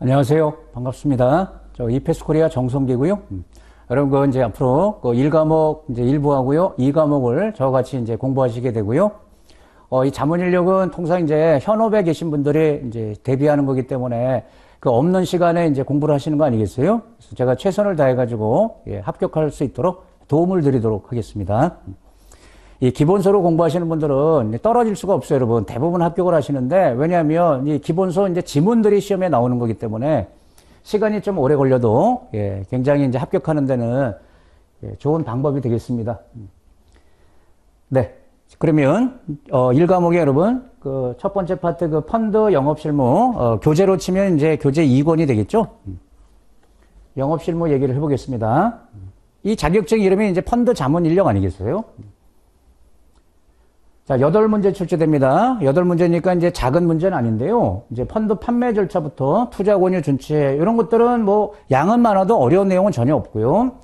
안녕하세요. 반갑습니다. 저 이페스 코리아 정성기고요. 여러분, 이제 앞으로 1과목 이제 1부 하고요. 2과목을 저와 같이 이제 공부하시게 되고요. 이 자문 인력은 통상 이제 현업에 계신 분들이 이제 대비하는 거기 때문에 그 없는 시간에 이제 공부를 하시는 거 아니겠어요? 그래서 제가 최선을 다해가지고 합격할 수 있도록 도움을 드리도록 하겠습니다. 이 기본서로 공부하시는 분들은 떨어질 수가 없어요, 여러분. 대부분 합격을 하시는데, 왜냐하면 이 기본서 이제 지문들이 시험에 나오는 거기 때문에 시간이 좀 오래 걸려도 굉장히 이제 합격하는 데는 좋은 방법이 되겠습니다. 네. 그러면 1과목에 여러분 그 첫 번째 파트 그 펀드 영업실무 교재로 치면 이제 교재 2권이 되겠죠. 영업실무 얘기를 해보겠습니다. 이 자격증 이름이 이제 펀드 자문 인력 아니겠어요? 자, 8문제 출제됩니다. 8문제니까 이제 작은 문제는 아닌데요. 이제 펀드 판매 절차부터 투자 권유 준체, 이런 것들은 뭐 양은 많아도 어려운 내용은 전혀 없고요.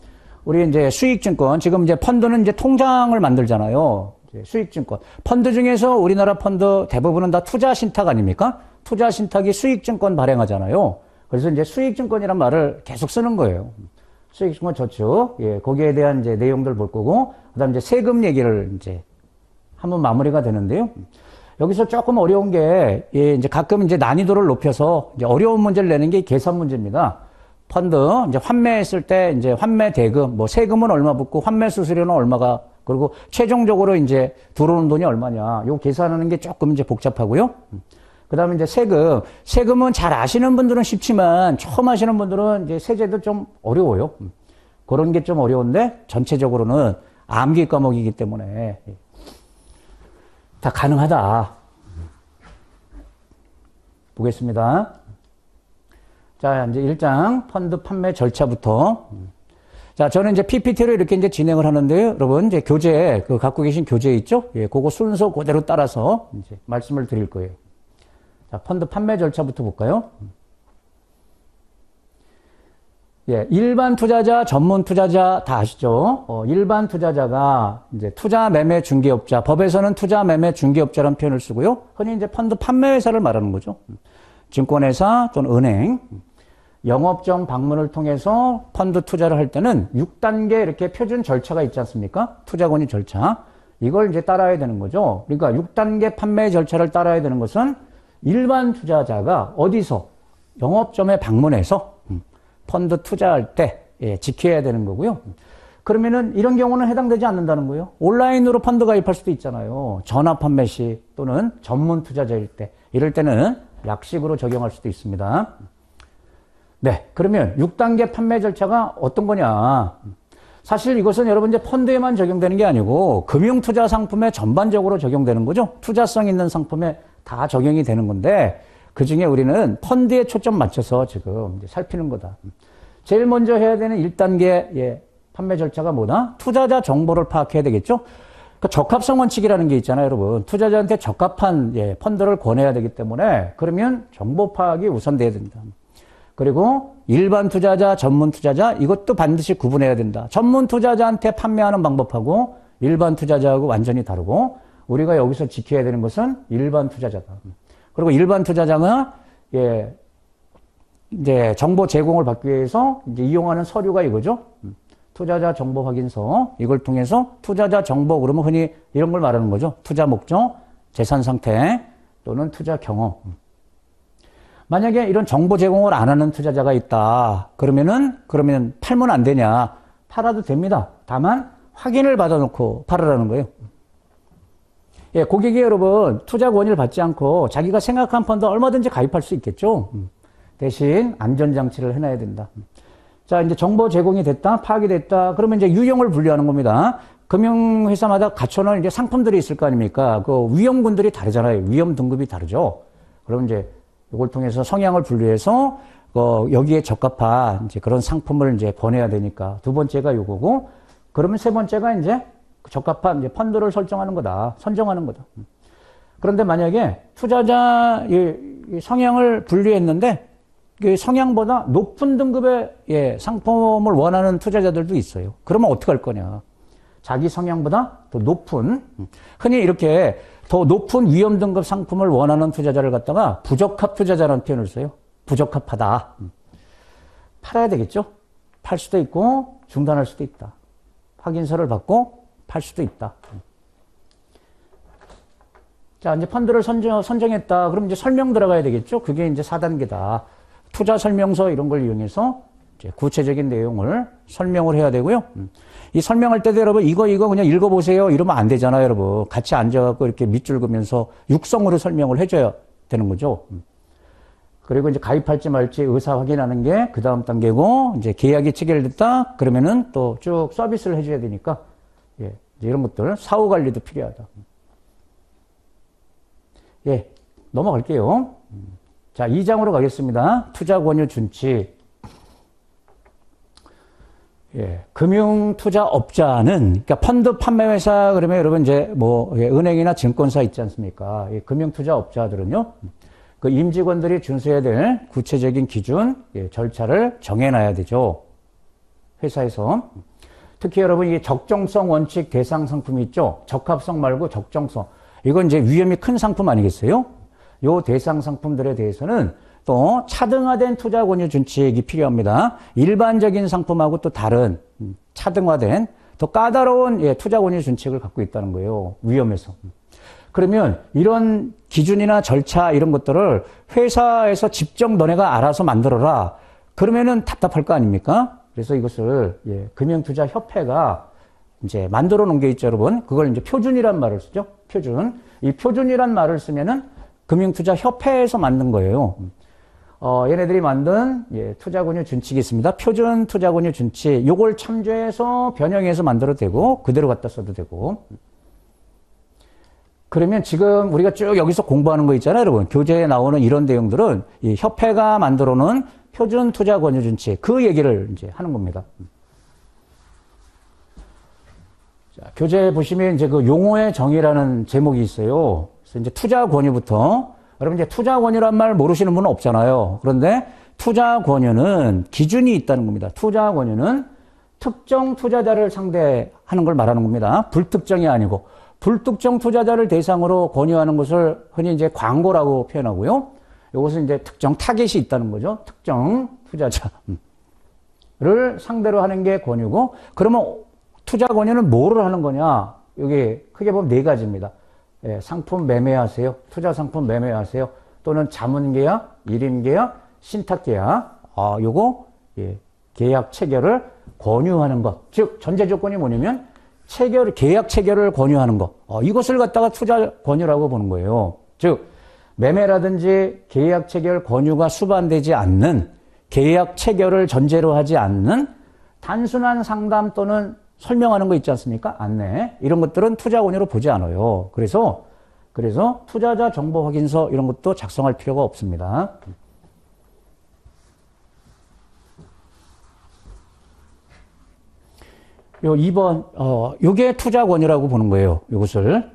우리 이제 수익증권, 지금 이제 펀드는 이제 통장을 만들잖아요. 이제 수익증권. 펀드 중에서 우리나라 펀드 대부분은 다 투자 신탁 아닙니까? 투자 신탁이 수익증권 발행하잖아요. 그래서 이제 수익증권이란 말을 계속 쓰는 거예요. 수익증권 저축. 거기에 대한 이제 내용들 볼 거고, 그 다음 이제 세금 얘기를 이제 한번 마무리가 되는데요. 여기서 조금 어려운 게, 이제 가끔 이제 난이도를 높여서 이제 어려운 문제를 내는 게 계산 문제입니다. 펀드, 이제 환매했을 때 이제 환매 대금, 뭐 세금은 얼마 붙고 환매 수수료는 얼마가, 그리고 최종적으로 이제 들어오는 돈이 얼마냐. 요 계산하는 게 조금 이제 복잡하고요. 그 다음에 이제 세금. 세금은 잘 아시는 분들은 쉽지만 처음 하시는 분들은 이제 세제도 좀 어려워요. 그런 게 좀 어려운데 전체적으로는 암기 과목이기 때문에 다 가능하다. 보겠습니다. 자, 이제 1장 펀드 판매 절차부터. 자, 저는 이제 PPT로 이렇게 이제 진행을 하는데요. 여러분, 이제 교재, 그 갖고 계신 교재 있죠? 그거 순서 그대로 따라서 이제 말씀을 드릴 거예요. 자, 펀드 판매 절차부터 볼까요? 일반 투자자, 전문 투자자 다 아시죠? 일반 투자자가 이제 투자 매매 중개업자, 법에서는 투자 매매 중개업자라는 표현을 쓰고요. 흔히 이제 펀드 판매회사를 말하는 거죠. 증권회사 또는 은행, 영업정 방문을 통해서 펀드 투자를 할 때는 6단계 이렇게 표준 절차가 있지 않습니까? 투자권유 절차. 이걸 이제 따라야 되는 거죠. 그러니까 6단계 판매 절차를 따라야 되는 것은 일반 투자자가 어디서? 영업점에 방문해서 펀드 투자할 때 지켜야 되는 거고요. 그러면은 이런 경우는 해당되지 않는다는 거예요. 온라인으로 펀드 가입할 수도 있잖아요. 전화 판매 시 또는 전문 투자자일 때. 이럴 때는 약식으로 적용할 수도 있습니다. 네, 그러면 6단계 판매 절차가 어떤 거냐. 사실 이것은 여러분 이제 펀드에만 적용되는 게 아니고 금융투자 상품에 전반적으로 적용되는 거죠. 투자성 있는 상품에 다 적용이 되는 건데 그 중에 우리는 펀드에 초점 맞춰서 지금 이제 살피는 거다. 제일 먼저 해야 되는 1단계 판매 절차가 뭐다? 투자자 정보를 파악해야 되겠죠? 그러니까 적합성 원칙이라는 게 있잖아요, 여러분. 투자자한테 적합한 펀드를 권해야 되기 때문에 그러면 정보 파악이 우선돼야 된다. 그리고 일반 투자자, 전문 투자자 이것도 반드시 구분해야 된다. 전문 투자자한테 판매하는 방법하고 일반 투자자하고 완전히 다르고 우리가 여기서 지켜야 되는 것은 일반 투자자다. 그리고 일반 투자자가 이제 정보 제공을 받기 위해서 이제 이용하는 서류가 이거죠. 투자자 정보 확인서. 이걸 통해서 투자자 정보 그러면 흔히 이런 걸 말하는 거죠. 투자 목적, 재산 상태 또는 투자 경험. 만약에 이런 정보 제공을 안 하는 투자자가 있다. 그러면 팔면 안 되냐? 팔아도 됩니다. 다만 확인을 받아놓고 팔으라는 거예요. 고객이 여러분 투자 권유를 받지 않고 자기가 생각한 펀드 얼마든지 가입할 수 있겠죠. 대신 안전장치를 해놔야 된다. 자, 이제 정보 제공이 됐다, 파악이 됐다. 그러면 이제 유형을 분류하는 겁니다. 금융회사마다 갖춰놓은 이제 상품들이 있을 거 아닙니까? 그 위험군들이 다르잖아요. 위험 등급이 다르죠. 그럼 이제 이걸 통해서 성향을 분류해서 여기에 적합한 이제 그런 상품을 이제 권해야 되니까 두 번째가 요거고, 그러면 세 번째가 이제 적합한 이제 펀드를 설정하는 거다. 선정하는 거다. 그런데 만약에 투자자 성향을 분류했는데 그 성향보다 높은 등급의 상품을 원하는 투자자들도 있어요. 그러면 어떻게 할 거냐. 자기 성향보다 더 높은, 흔히 이렇게 더 높은 위험 등급 상품을 원하는 투자자를 갖다가 부적합 투자자라는 표현을 써요. 부적합하다. 팔아야 되겠죠? 팔 수도 있고 중단할 수도 있다. 확인서를 받고 팔 수도 있다. 자, 이제 펀드를 선정했다. 그럼 이제 설명 들어가야 되겠죠? 그게 이제 4단계다. 투자 설명서 이런 걸 이용해서 이제 구체적인 내용을 설명을 해야 되고요. 이 설명할 때도 여러분 이거 그냥 읽어보세요 이러면 안 되잖아요, 여러분. 같이 앉아갖고 이렇게 밑줄 그면서 육성으로 설명을 해줘야 되는 거죠. 그리고 이제 가입할지 말지 의사 확인하는 게 그 다음 단계고, 이제 계약이 체결됐다 그러면은 또 쭉 서비스를 해줘야 되니까, 예, 이제 이런 것들 사후 관리도 필요하다. 예, 넘어갈게요. 자, 2장으로 가겠습니다. 투자 권유 준칙. 예, 금융투자업자는, 그러니까 펀드 판매회사 그러면 여러분 이제 뭐, 예, 은행이나 증권사 있지 않습니까? 예, 금융투자업자들은요, 그 임직원들이 준수해야 될 구체적인 기준, 예, 절차를 정해놔야 되죠. 회사에서. 특히 여러분, 이 적정성 원칙 대상 상품이 있죠? 적합성 말고 적정성. 이건 이제 위험이 큰 상품 아니겠어요? 요 대상 상품들에 대해서는 또 차등화된 투자 권유 준칙이 필요합니다. 일반적인 상품하고 또 다른 차등화된 더 까다로운, 예, 투자 권유 준칙을 갖고 있다는 거예요. 위험해서. 그러면 이런 기준이나 절차 이런 것들을 회사에서 직접 너네가 알아서 만들어라. 그러면은 답답할 거 아닙니까? 그래서 이것을, 예, 금융투자협회가 이제 만들어 놓은 게 있죠, 여러분. 그걸 이제 표준이란 말을 쓰죠. 표준. 이 표준이란 말을 쓰면은 금융투자협회에서 만든 거예요. 얘네들이 만든, 예, 투자권유 준칙이 있습니다. 표준 투자권유 준칙. 요걸 참조해서 변형해서 만들어도 되고, 그대로 갖다 써도 되고. 그러면 지금 우리가 쭉 여기서 공부하는 거 있잖아요, 여러분. 교재에 나오는 이런 내용들은 이 협회가 만들어 놓은 표준 투자권유 준칙. 그 얘기를 이제 하는 겁니다. 자, 교재에 보시면 이제 그 용어의 정의라는 제목이 있어요. 그래서 이제 투자 권유부터, 여러분 이제 투자 권유란 말 모르시는 분은 없잖아요. 그런데 투자 권유는 기준이 있다는 겁니다. 투자 권유는 특정 투자자를 상대하는 걸 말하는 겁니다. 불특정이 아니고, 불특정 투자자를 대상으로 권유하는 것을 흔히 이제 광고라고 표현하고요. 이것은 이제 특정 타겟이 있다는 거죠. 특정 투자자를 상대로 하는 게 권유고, 그러면 투자 권유는 뭐를 하는 거냐? 여기 크게 보면 4가지입니다. 예, 상품 매매하세요. 투자 상품 매매하세요. 또는 자문계약, 일임계약, 신탁계약. 요거, 예, 계약 체결을 권유하는 것. 즉, 전제조건이 뭐냐면, 계약 체결을 권유하는 것. 이것을 갖다가 투자 권유라고 보는 거예요. 즉, 매매라든지 계약 체결 권유가 수반되지 않는, 계약 체결을 전제로 하지 않는 단순한 상담 또는 설명하는 거 있지 않습니까? 안내. 이런 것들은 투자 권유로 보지 않아요. 그래서 투자자 정보 확인서 이런 것도 작성할 필요가 없습니다. 요 2번, 요게 투자 권유라고 보는 거예요. 요것을.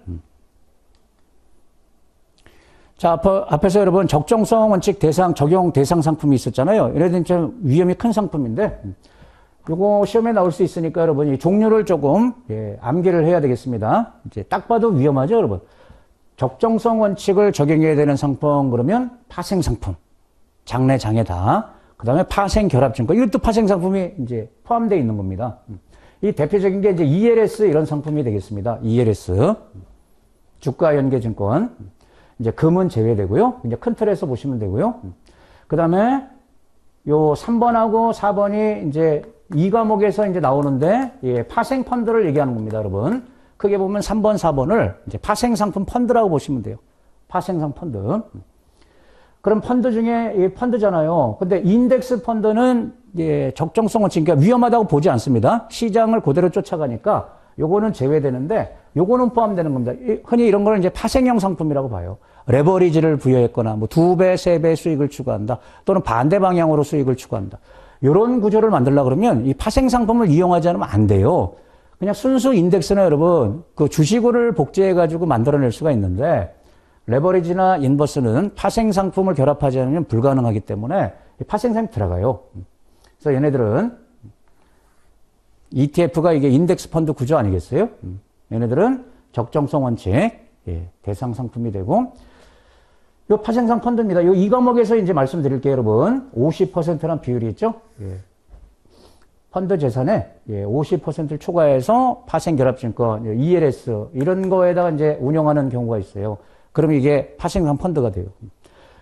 자, 앞에서 여러분 적정성 원칙 대상, 적용 대상 상품이 있었잖아요. 얘네들은 좀 위험이 큰 상품인데, 요거 시험에 나올 수 있으니까 여러분 이 종류를 조금, 예, 암기를 해야 되겠습니다. 이제 딱 봐도 위험하죠, 여러분. 적정성 원칙을 적용해야 되는 상품 그러면 파생 상품, 장래 장애다. 그다음에 파생 결합증권, 이것도 파생 상품이 이제 포함되어 있는 겁니다. 이 대표적인 게 이제 ELS 이런 상품이 되겠습니다. ELS 주가 연계증권. 이제 금은 제외되고요. 이제 큰 틀에서 보시면 되고요. 그다음에 요 3번하고 4번이 이제 이 과목에서 이제 나오는데, 예, 파생 펀드를 얘기하는 겁니다, 여러분. 크게 보면 3번, 4번을 이제 파생 상품 펀드라고 보시면 돼요. 파생상 펀드. 그럼 펀드 중에 이 펀드잖아요. 근데 인덱스 펀드는, 예, 적정성 원칙, 그러니까 위험하다고 보지 않습니다. 시장을 그대로 쫓아가니까 요거는 제외되는데 요거는 포함되는 겁니다. 흔히 이런 거는 이제 파생형 상품이라고 봐요. 레버리지를 부여했거나 뭐 2배, 3배 수익을 추구한다. 또는 반대 방향으로 수익을 추구한다. 이런 구조를 만들려고 그러면 이 파생 상품을 이용하지 않으면 안 돼요. 그냥 순수 인덱스는 여러분 그 주식을 복제해 가지고 만들어낼 수가 있는데, 레버리지나 인버스는 파생 상품을 결합하지 않으면 불가능하기 때문에 파생 상품이 들어가요. 그래서 얘네들은 ETF가 이게 인덱스 펀드 구조 아니겠어요? 얘네들은 적정성 원칙, 예, 대상 상품이 되고, 요 파생상 펀드입니다. 요 이 과목에서 이제 말씀드릴게요, 여러분. 50%란 비율이 있죠? 예. 펀드 재산에 50%를 초과해서 파생결합증권, ELS 이런 거에다가 이제 운영하는 경우가 있어요. 그러면 이게 파생상 펀드가 돼요.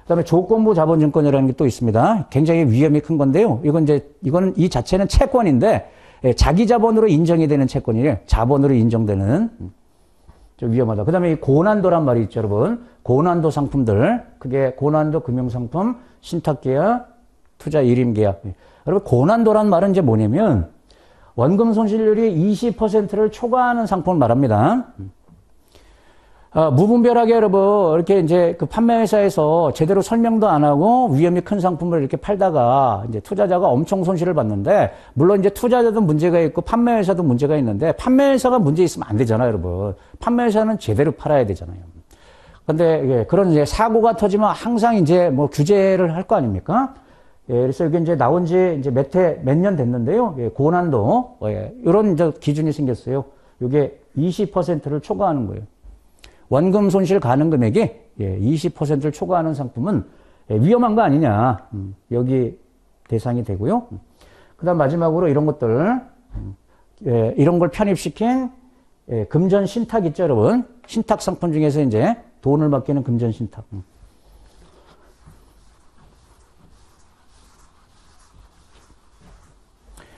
그다음에 조건부 자본증권이라는 게 또 있습니다. 굉장히 위험이 큰 건데요. 이거는 이 자체는 채권인데 자기 자본으로 인정이 되는 채권이에요. 자본으로 인정되는 좀 위험하다. 그다음에 이 고난도란 말이 있죠, 여러분. 고난도 상품들, 그게 고난도 금융상품, 신탁계약, 투자 일임계약. 여러분 고난도란 말은 이제 뭐냐면 원금 손실률이 20%를 초과하는 상품을 말합니다. 무분별하게 여러분 이렇게 이제 그 판매회사에서 제대로 설명도 안 하고 위험이 큰 상품을 이렇게 팔다가 이제 투자자가 엄청 손실을 봤는데, 물론 이제 투자자도 문제가 있고 판매회사도 문제가 있는데 판매회사가 문제 있으면 안 되잖아요, 여러분. 판매회사는 제대로 팔아야 되잖아요. 근데 그런 이제 사고가 터지면 항상 이제 뭐 규제를 할 거 아닙니까? 그래서 이게 이제 나온 지 이제 몇 년 됐는데요. 고난도 이런 이제 기준이 생겼어요. 이게 20%를 초과하는 거예요. 원금 손실 가능 금액이 20%를 초과하는 상품은 위험한 거 아니냐. 여기 대상이 되고요. 그 다음 마지막으로 이런 것들, 이런 걸 편입시킨 금전 신탁 있죠, 여러분. 신탁 상품 중에서 이제 돈을 맡기는 금전 신탁.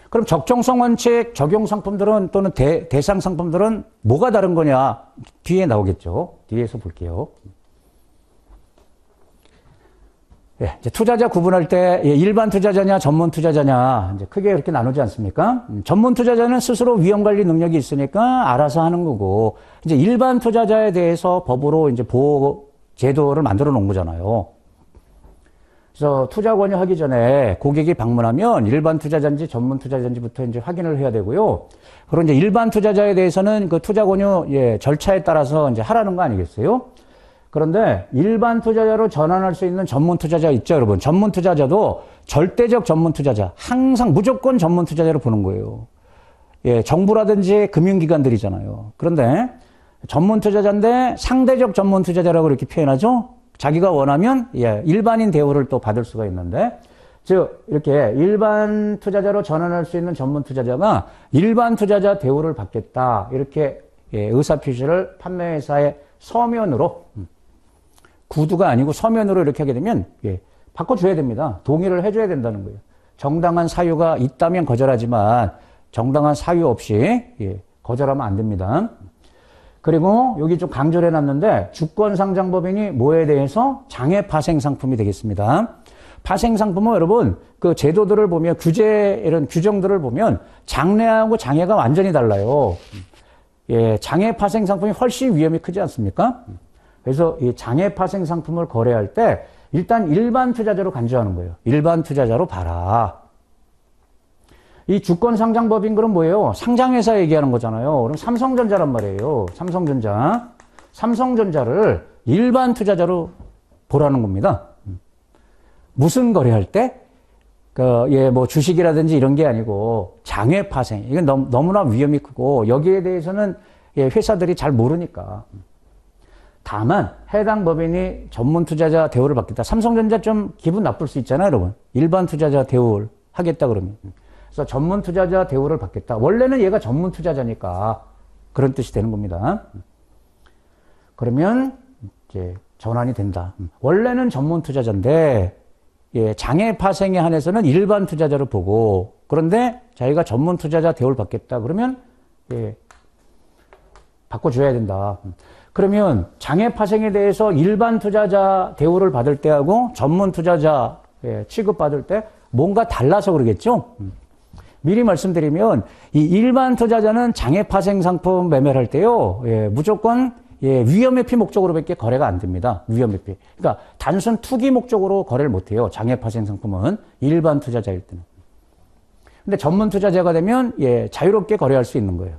그럼 적정성 원칙 적용 상품들은 또는 대상 상품들은 뭐가 다른 거냐? 뒤에 나오겠죠. 뒤에서 볼게요. 이제 투자자 구분할 때 일반 투자자냐 전문 투자자냐 이제 크게 이렇게 나누지 않습니까? 전문 투자자는 스스로 위험 관리 능력이 있으니까 알아서 하는 거고, 이제 일반 투자자에 대해서 법으로 이제 보호 제도를 만들어 놓은 거잖아요. 그래서 투자 권유하기 전에 고객이 방문하면 일반 투자자인지 전문 투자자인지부터 이제 확인을 해야 되고요. 그리고 이제 일반 투자자에 대해서는 그 투자 권유 절차에 따라서 이제 하라는 거 아니겠어요? 그런데 일반 투자자로 전환할 수 있는 전문 투자자 있죠, 여러분. 전문 투자자도 절대적 전문 투자자, 항상 무조건 전문 투자자로 보는 거예요. 정부라든지 금융기관들이잖아요. 그런데 전문 투자자인데 상대적 전문 투자자라고 이렇게 표현하죠. 자기가 원하면 일반인 대우를 또 받을 수가 있는데, 즉 이렇게 일반 투자자로 전환할 수 있는 전문 투자자가 일반 투자자 대우를 받겠다, 이렇게 의사표시를 판매회사에 서면으로, 구두가 아니고 서면으로 이렇게 하게 되면 바꿔줘야 됩니다. 동의를 해줘야 된다는 거예요. 정당한 사유가 있다면 거절하지만 정당한 사유 없이 거절하면 안 됩니다. 그리고 여기 좀 강조를 해놨는데, 주권상장법인이 뭐에 대해서 장애 파생 상품이 되겠습니다. 파생 상품은 여러분 그 제도들을 보면, 이런 규정들을 보면 장래하고 장애가 완전히 달라요. 장애 파생 상품이 훨씬 위험이 크지 않습니까? 그래서 이 장애 파생 상품을 거래할 때 일단 일반 투자자로 간주하는 거예요. 일반 투자자로 봐라. 이 주권상장법인 그럼 뭐예요? 상장회사 얘기하는 거잖아요. 그럼 삼성전자란 말이에요. 삼성전자를 일반 투자자로 보라는 겁니다. 무슨 거래할 때? 뭐 주식이라든지 이런 게 아니고 장외 파생. 이건 너무나 위험이 크고, 여기에 대해서는 회사들이 잘 모르니까. 다만 해당 법인이 전문 투자자 대우를 받겠다. 삼성전자 좀 기분 나쁠 수 있잖아요, 여러분. 일반 투자자 대우를 하겠다 그러면. 그래서 전문 투자자 대우를 받겠다. 원래는 얘가 전문 투자자니까 그런 뜻이 되는 겁니다. 그러면 이제 전환이 된다. 원래는 전문 투자자인데 장애 파생에 한해서는 일반 투자자로 보고, 그런데 자기가 전문 투자자 대우를 받겠다 그러면 바꿔줘야 된다. 그러면 장애 파생에 대해서 일반 투자자 대우를 받을 때하고 전문 투자자 취급받을 때 뭔가 달라서 그러겠죠? 미리 말씀드리면 이 일반 투자자는 장애 파생 상품 매매를 할 때요, 무조건 위험 회피 목적으로밖에 거래가 안 됩니다. 위험 회피. 그러니까 단순 투기 목적으로 거래를 못 해요. 장애 파생 상품은 일반 투자자일 때는. 근데 전문 투자자가 되면 자유롭게 거래할 수 있는 거예요.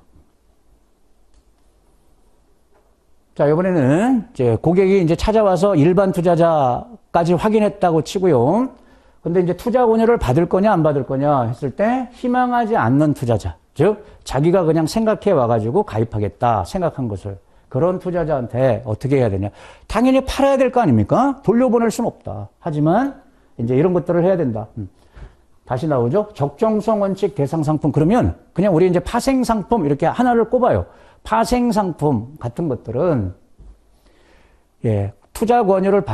자, 이번에는 이제 고객이 이제 찾아와서 일반 투자자까지 확인했다고 치고요. 근데 이제 투자 권유를 받을 거냐 안 받을 거냐 했을 때 희망하지 않는 투자자, 즉 자기가 그냥 생각해 와가지고 가입하겠다 생각한 것을, 그런 투자자한테 어떻게 해야 되냐. 당연히 팔아야 될 거 아닙니까? 돌려보낼 수는 없다. 하지만 이제 이런 것들을 해야 된다. 다시 나오죠. 적정성 원칙 대상 상품. 그러면 그냥 우리 이제 파생 상품 이렇게 하나를 꼽아요. 파생 상품 같은 것들은 투자 권유를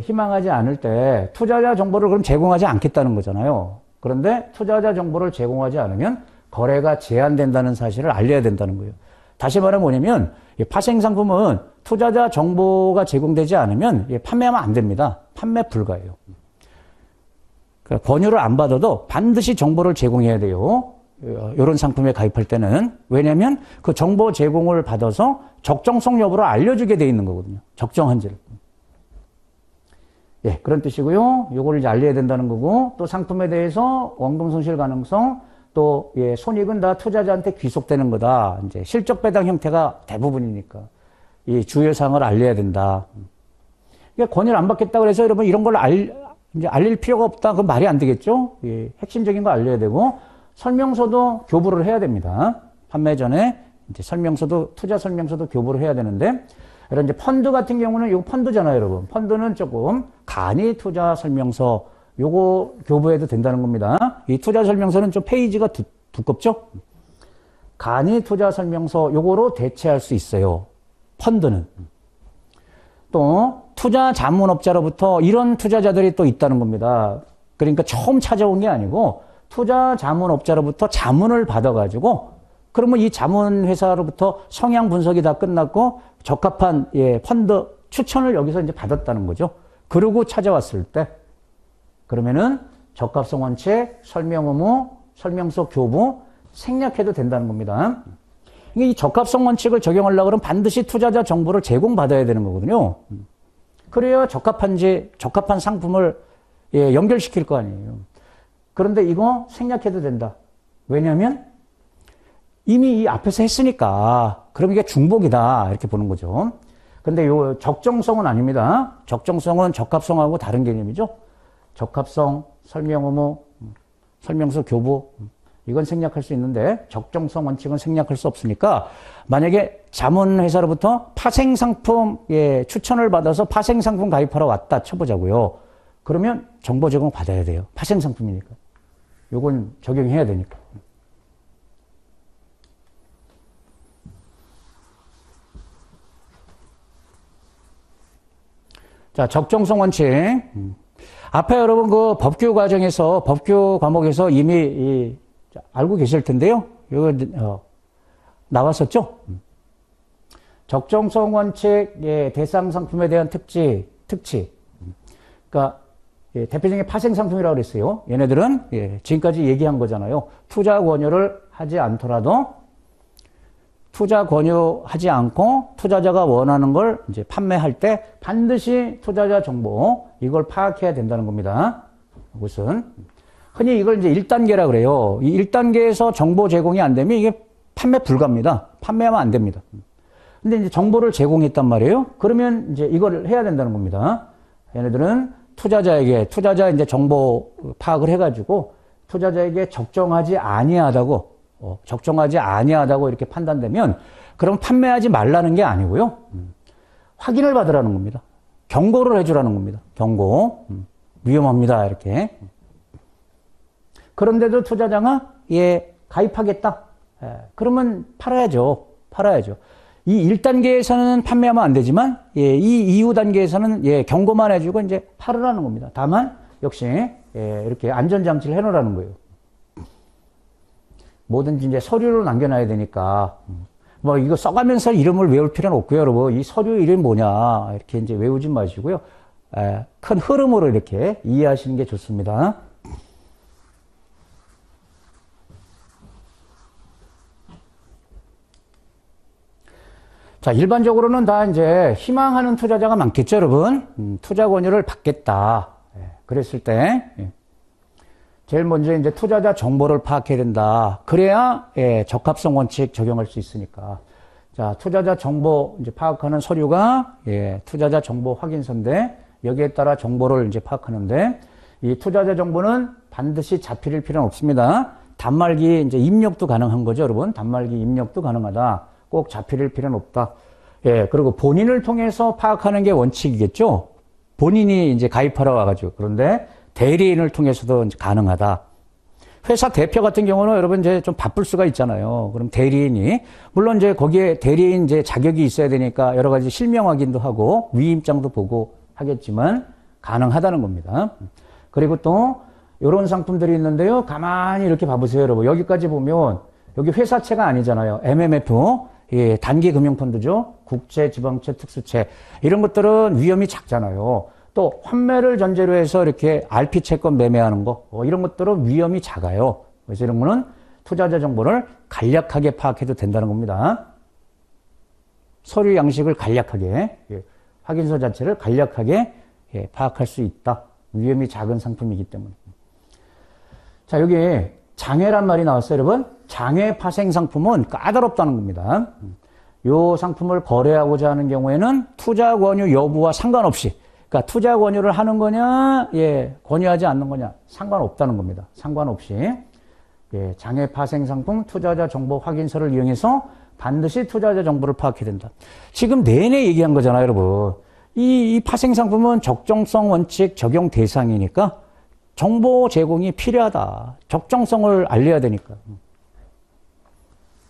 희망하지 않을 때 투자자 정보를 그럼 제공하지 않겠다는 거잖아요. 그런데 투자자 정보를 제공하지 않으면 거래가 제한된다는 사실을 알려야 된다는 거예요. 다시 말하면 뭐냐면 파생 상품은 투자자 정보가 제공되지 않으면 판매하면 안 됩니다. 판매 불가예요. 그러니까 권유를 안 받아도 반드시 정보를 제공해야 돼요. 이런 상품에 가입할 때는. 왜냐하면 그 정보 제공을 받아서 적정성 여부를 알려주게 돼 있는 거거든요. 적정한지를. 그런 뜻이고요. 요거를 이제 알려야 된다는 거고, 또 상품에 대해서 원금 손실 가능성, 또 손익은 다 투자자한테 귀속되는 거다. 이제 실적 배당 형태가 대부분이니까 이 주요사항을 알려야 된다. 그러니까 권유를 안 받겠다 그래서 여러분 이런 걸 이제 알릴 필요가 없다. 그건 말이 안 되겠죠. 핵심적인 거 알려야 되고, 설명서도 교부를 해야 됩니다. 판매 전에 이제 투자 설명서도 교부를 해야 되는데, 이런 이제 펀드 같은 경우는 이거 펀드잖아요, 여러분. 펀드는 조금 간이 투자 설명서 요거 교부해도 된다는 겁니다. 이 투자 설명서는 좀 페이지가 두껍죠? 간이 투자 설명서 요거로 대체할 수 있어요. 펀드는. 또 투자 자문업자로부터 이런 투자자들이 또 있다는 겁니다. 그러니까 처음 찾아온 게 아니고 투자 자문업자로부터 자문을 받아가지고, 그러면 이 자문회사로부터 성향 분석이 다 끝났고 적합한 펀드 추천을 여기서 이제 받았다는 거죠. 그러고 찾아왔을 때 그러면은 적합성 원칙, 설명 의무, 설명서 교부 생략해도 된다는 겁니다. 이 적합성 원칙을 적용하려고 그러면 반드시 투자자 정보를 제공받아야 되는 거거든요. 그래야 적합한 상품을 연결시킬 거 아니에요. 그런데 이거 생략해도 된다. 왜냐하면 이미 이 앞에서 했으니까 그럼 이게 중복이다 이렇게 보는 거죠. 근데 요 적정성은 아닙니다. 적정성은 적합성하고 다른 개념이죠. 적합성, 설명 의무, 설명서 교부 이건 생략할 수 있는데 적정성 원칙은 생략할 수 없으니까, 만약에 자문회사로부터 파생상품 추천을 받아서 파생상품 가입하러 왔다 쳐보자고요. 그러면 정보 제공 받아야 돼요. 파생상품이니까. 요건 적용해야 되니까. 자, 적정성 원칙. 앞에 여러분 그 법규 과정에서, 법규 과목에서 이미 알고 계실 텐데요. 이거 나왔었죠? 적정성 원칙 대상 상품에 대한 특치. 그러니까 대표적인 파생 상품이라고 그랬어요. 얘네들은 지금까지 얘기한 거잖아요. 투자 권유를 하지 않더라도 투자 권유하지 않고 투자자가 원하는 걸 이제 판매할 때 반드시 투자자 정보 이걸 파악해야 된다는 겁니다. 이것은 흔히 이걸 이제 1단계라 그래요. 이 1단계에서 정보 제공이 안 되면 이게 판매 불가입니다. 판매하면 안 됩니다. 근데 이제 정보를 제공했단 말이에요. 그러면 이제 이걸 해야 된다는 겁니다. 얘네들은 투자자 이제 정보 파악을 해가지고 투자자에게 적정하지 아니하다고 이렇게 판단되면 그럼 판매하지 말라는 게 아니고요. 확인을 받으라는 겁니다. 경고를 해주라는 겁니다. 경고. 위험합니다. 이렇게. 그런데도 투자자가 가입하겠다. 그러면 팔아야죠. 이 1단계에서는 판매하면 안 되지만 이 이후 단계에서는 경고만 해주고 이제 팔으라는 겁니다. 다만 역시 이렇게 안전장치를 해놓으라는 거예요. 뭐든지 이제 서류로 남겨놔야 되니까 뭐 이거 써가면서 이름을 외울 필요는 없고요, 여러분. 이 서류 이름이 뭐냐 이렇게 이제 외우지 마시고요. 큰 흐름으로 이렇게 이해하시는 게 좋습니다. 자, 일반적으로는 다 이제 희망하는 투자자가 많겠죠, 여러분. 투자 권유를 받겠다. 그랬을 때 제일 먼저 이제 투자자 정보를 파악해야 된다. 그래야 적합성 원칙 적용할 수 있으니까. 자, 투자자 정보 이제 파악하는 서류가 투자자 정보 확인서인데 여기에 따라 정보를 이제 파악하는데 이 투자자 정보는 반드시 자필일 필요는 없습니다. 단말기 이제 입력도 가능한 거죠, 여러분. 단말기 입력도 가능하다. 꼭 잡힐 필요는 없다. 예, 그리고 본인을 통해서 파악하는 게 원칙이겠죠. 본인이 이제 가입하러 와가지고. 그런데 대리인을 통해서도 이제 가능하다. 회사 대표 같은 경우는 여러분 이제 좀 바쁠 수가 있잖아요. 그럼 대리인이, 물론 이제 거기에 대리인 이제 자격이 있어야 되니까 여러 가지 실명 확인도 하고 위임장도 보고 하겠지만 가능하다는 겁니다. 그리고 또 이런 상품들이 있는데요. 가만히 이렇게 봐보세요, 여러분. 여기까지 보면 여기 회사채가 아니잖아요. MMF, 예, 단기금융펀드죠. 국채, 지방채, 특수채. 이런 것들은 위험이 작잖아요. 또 환매를 전제로 해서 이렇게 RP 채권 매매하는 거, 이런 것들은 위험이 작아요. 그래서 이런 거는 투자자 정보를 간략하게 파악해도 된다는 겁니다. 서류 양식을 간략하게, 예, 확인서 자체를 간략하게, 예, 파악할 수 있다. 위험이 작은 상품이기 때문에. 자, 여기 장외란 말이 나왔어요, 여러분. 장외 파생 상품은 까다롭다는 겁니다. 이 상품을 거래하고자 하는 경우에는 투자 권유 여부와 상관없이, 그러니까 투자 권유를 하는 거냐, 예, 권유하지 않는 거냐, 상관없다는 겁니다. 상관없이, 예, 장외 파생 상품 투자자 정보 확인서를 이용해서 반드시 투자자 정보를 파악해야 된다. 지금 내내 얘기한 거잖아요, 여러분. 이 파생 상품은 적정성 원칙 적용 대상이니까 정보 제공이 필요하다. 적정성을 알려야 되니까.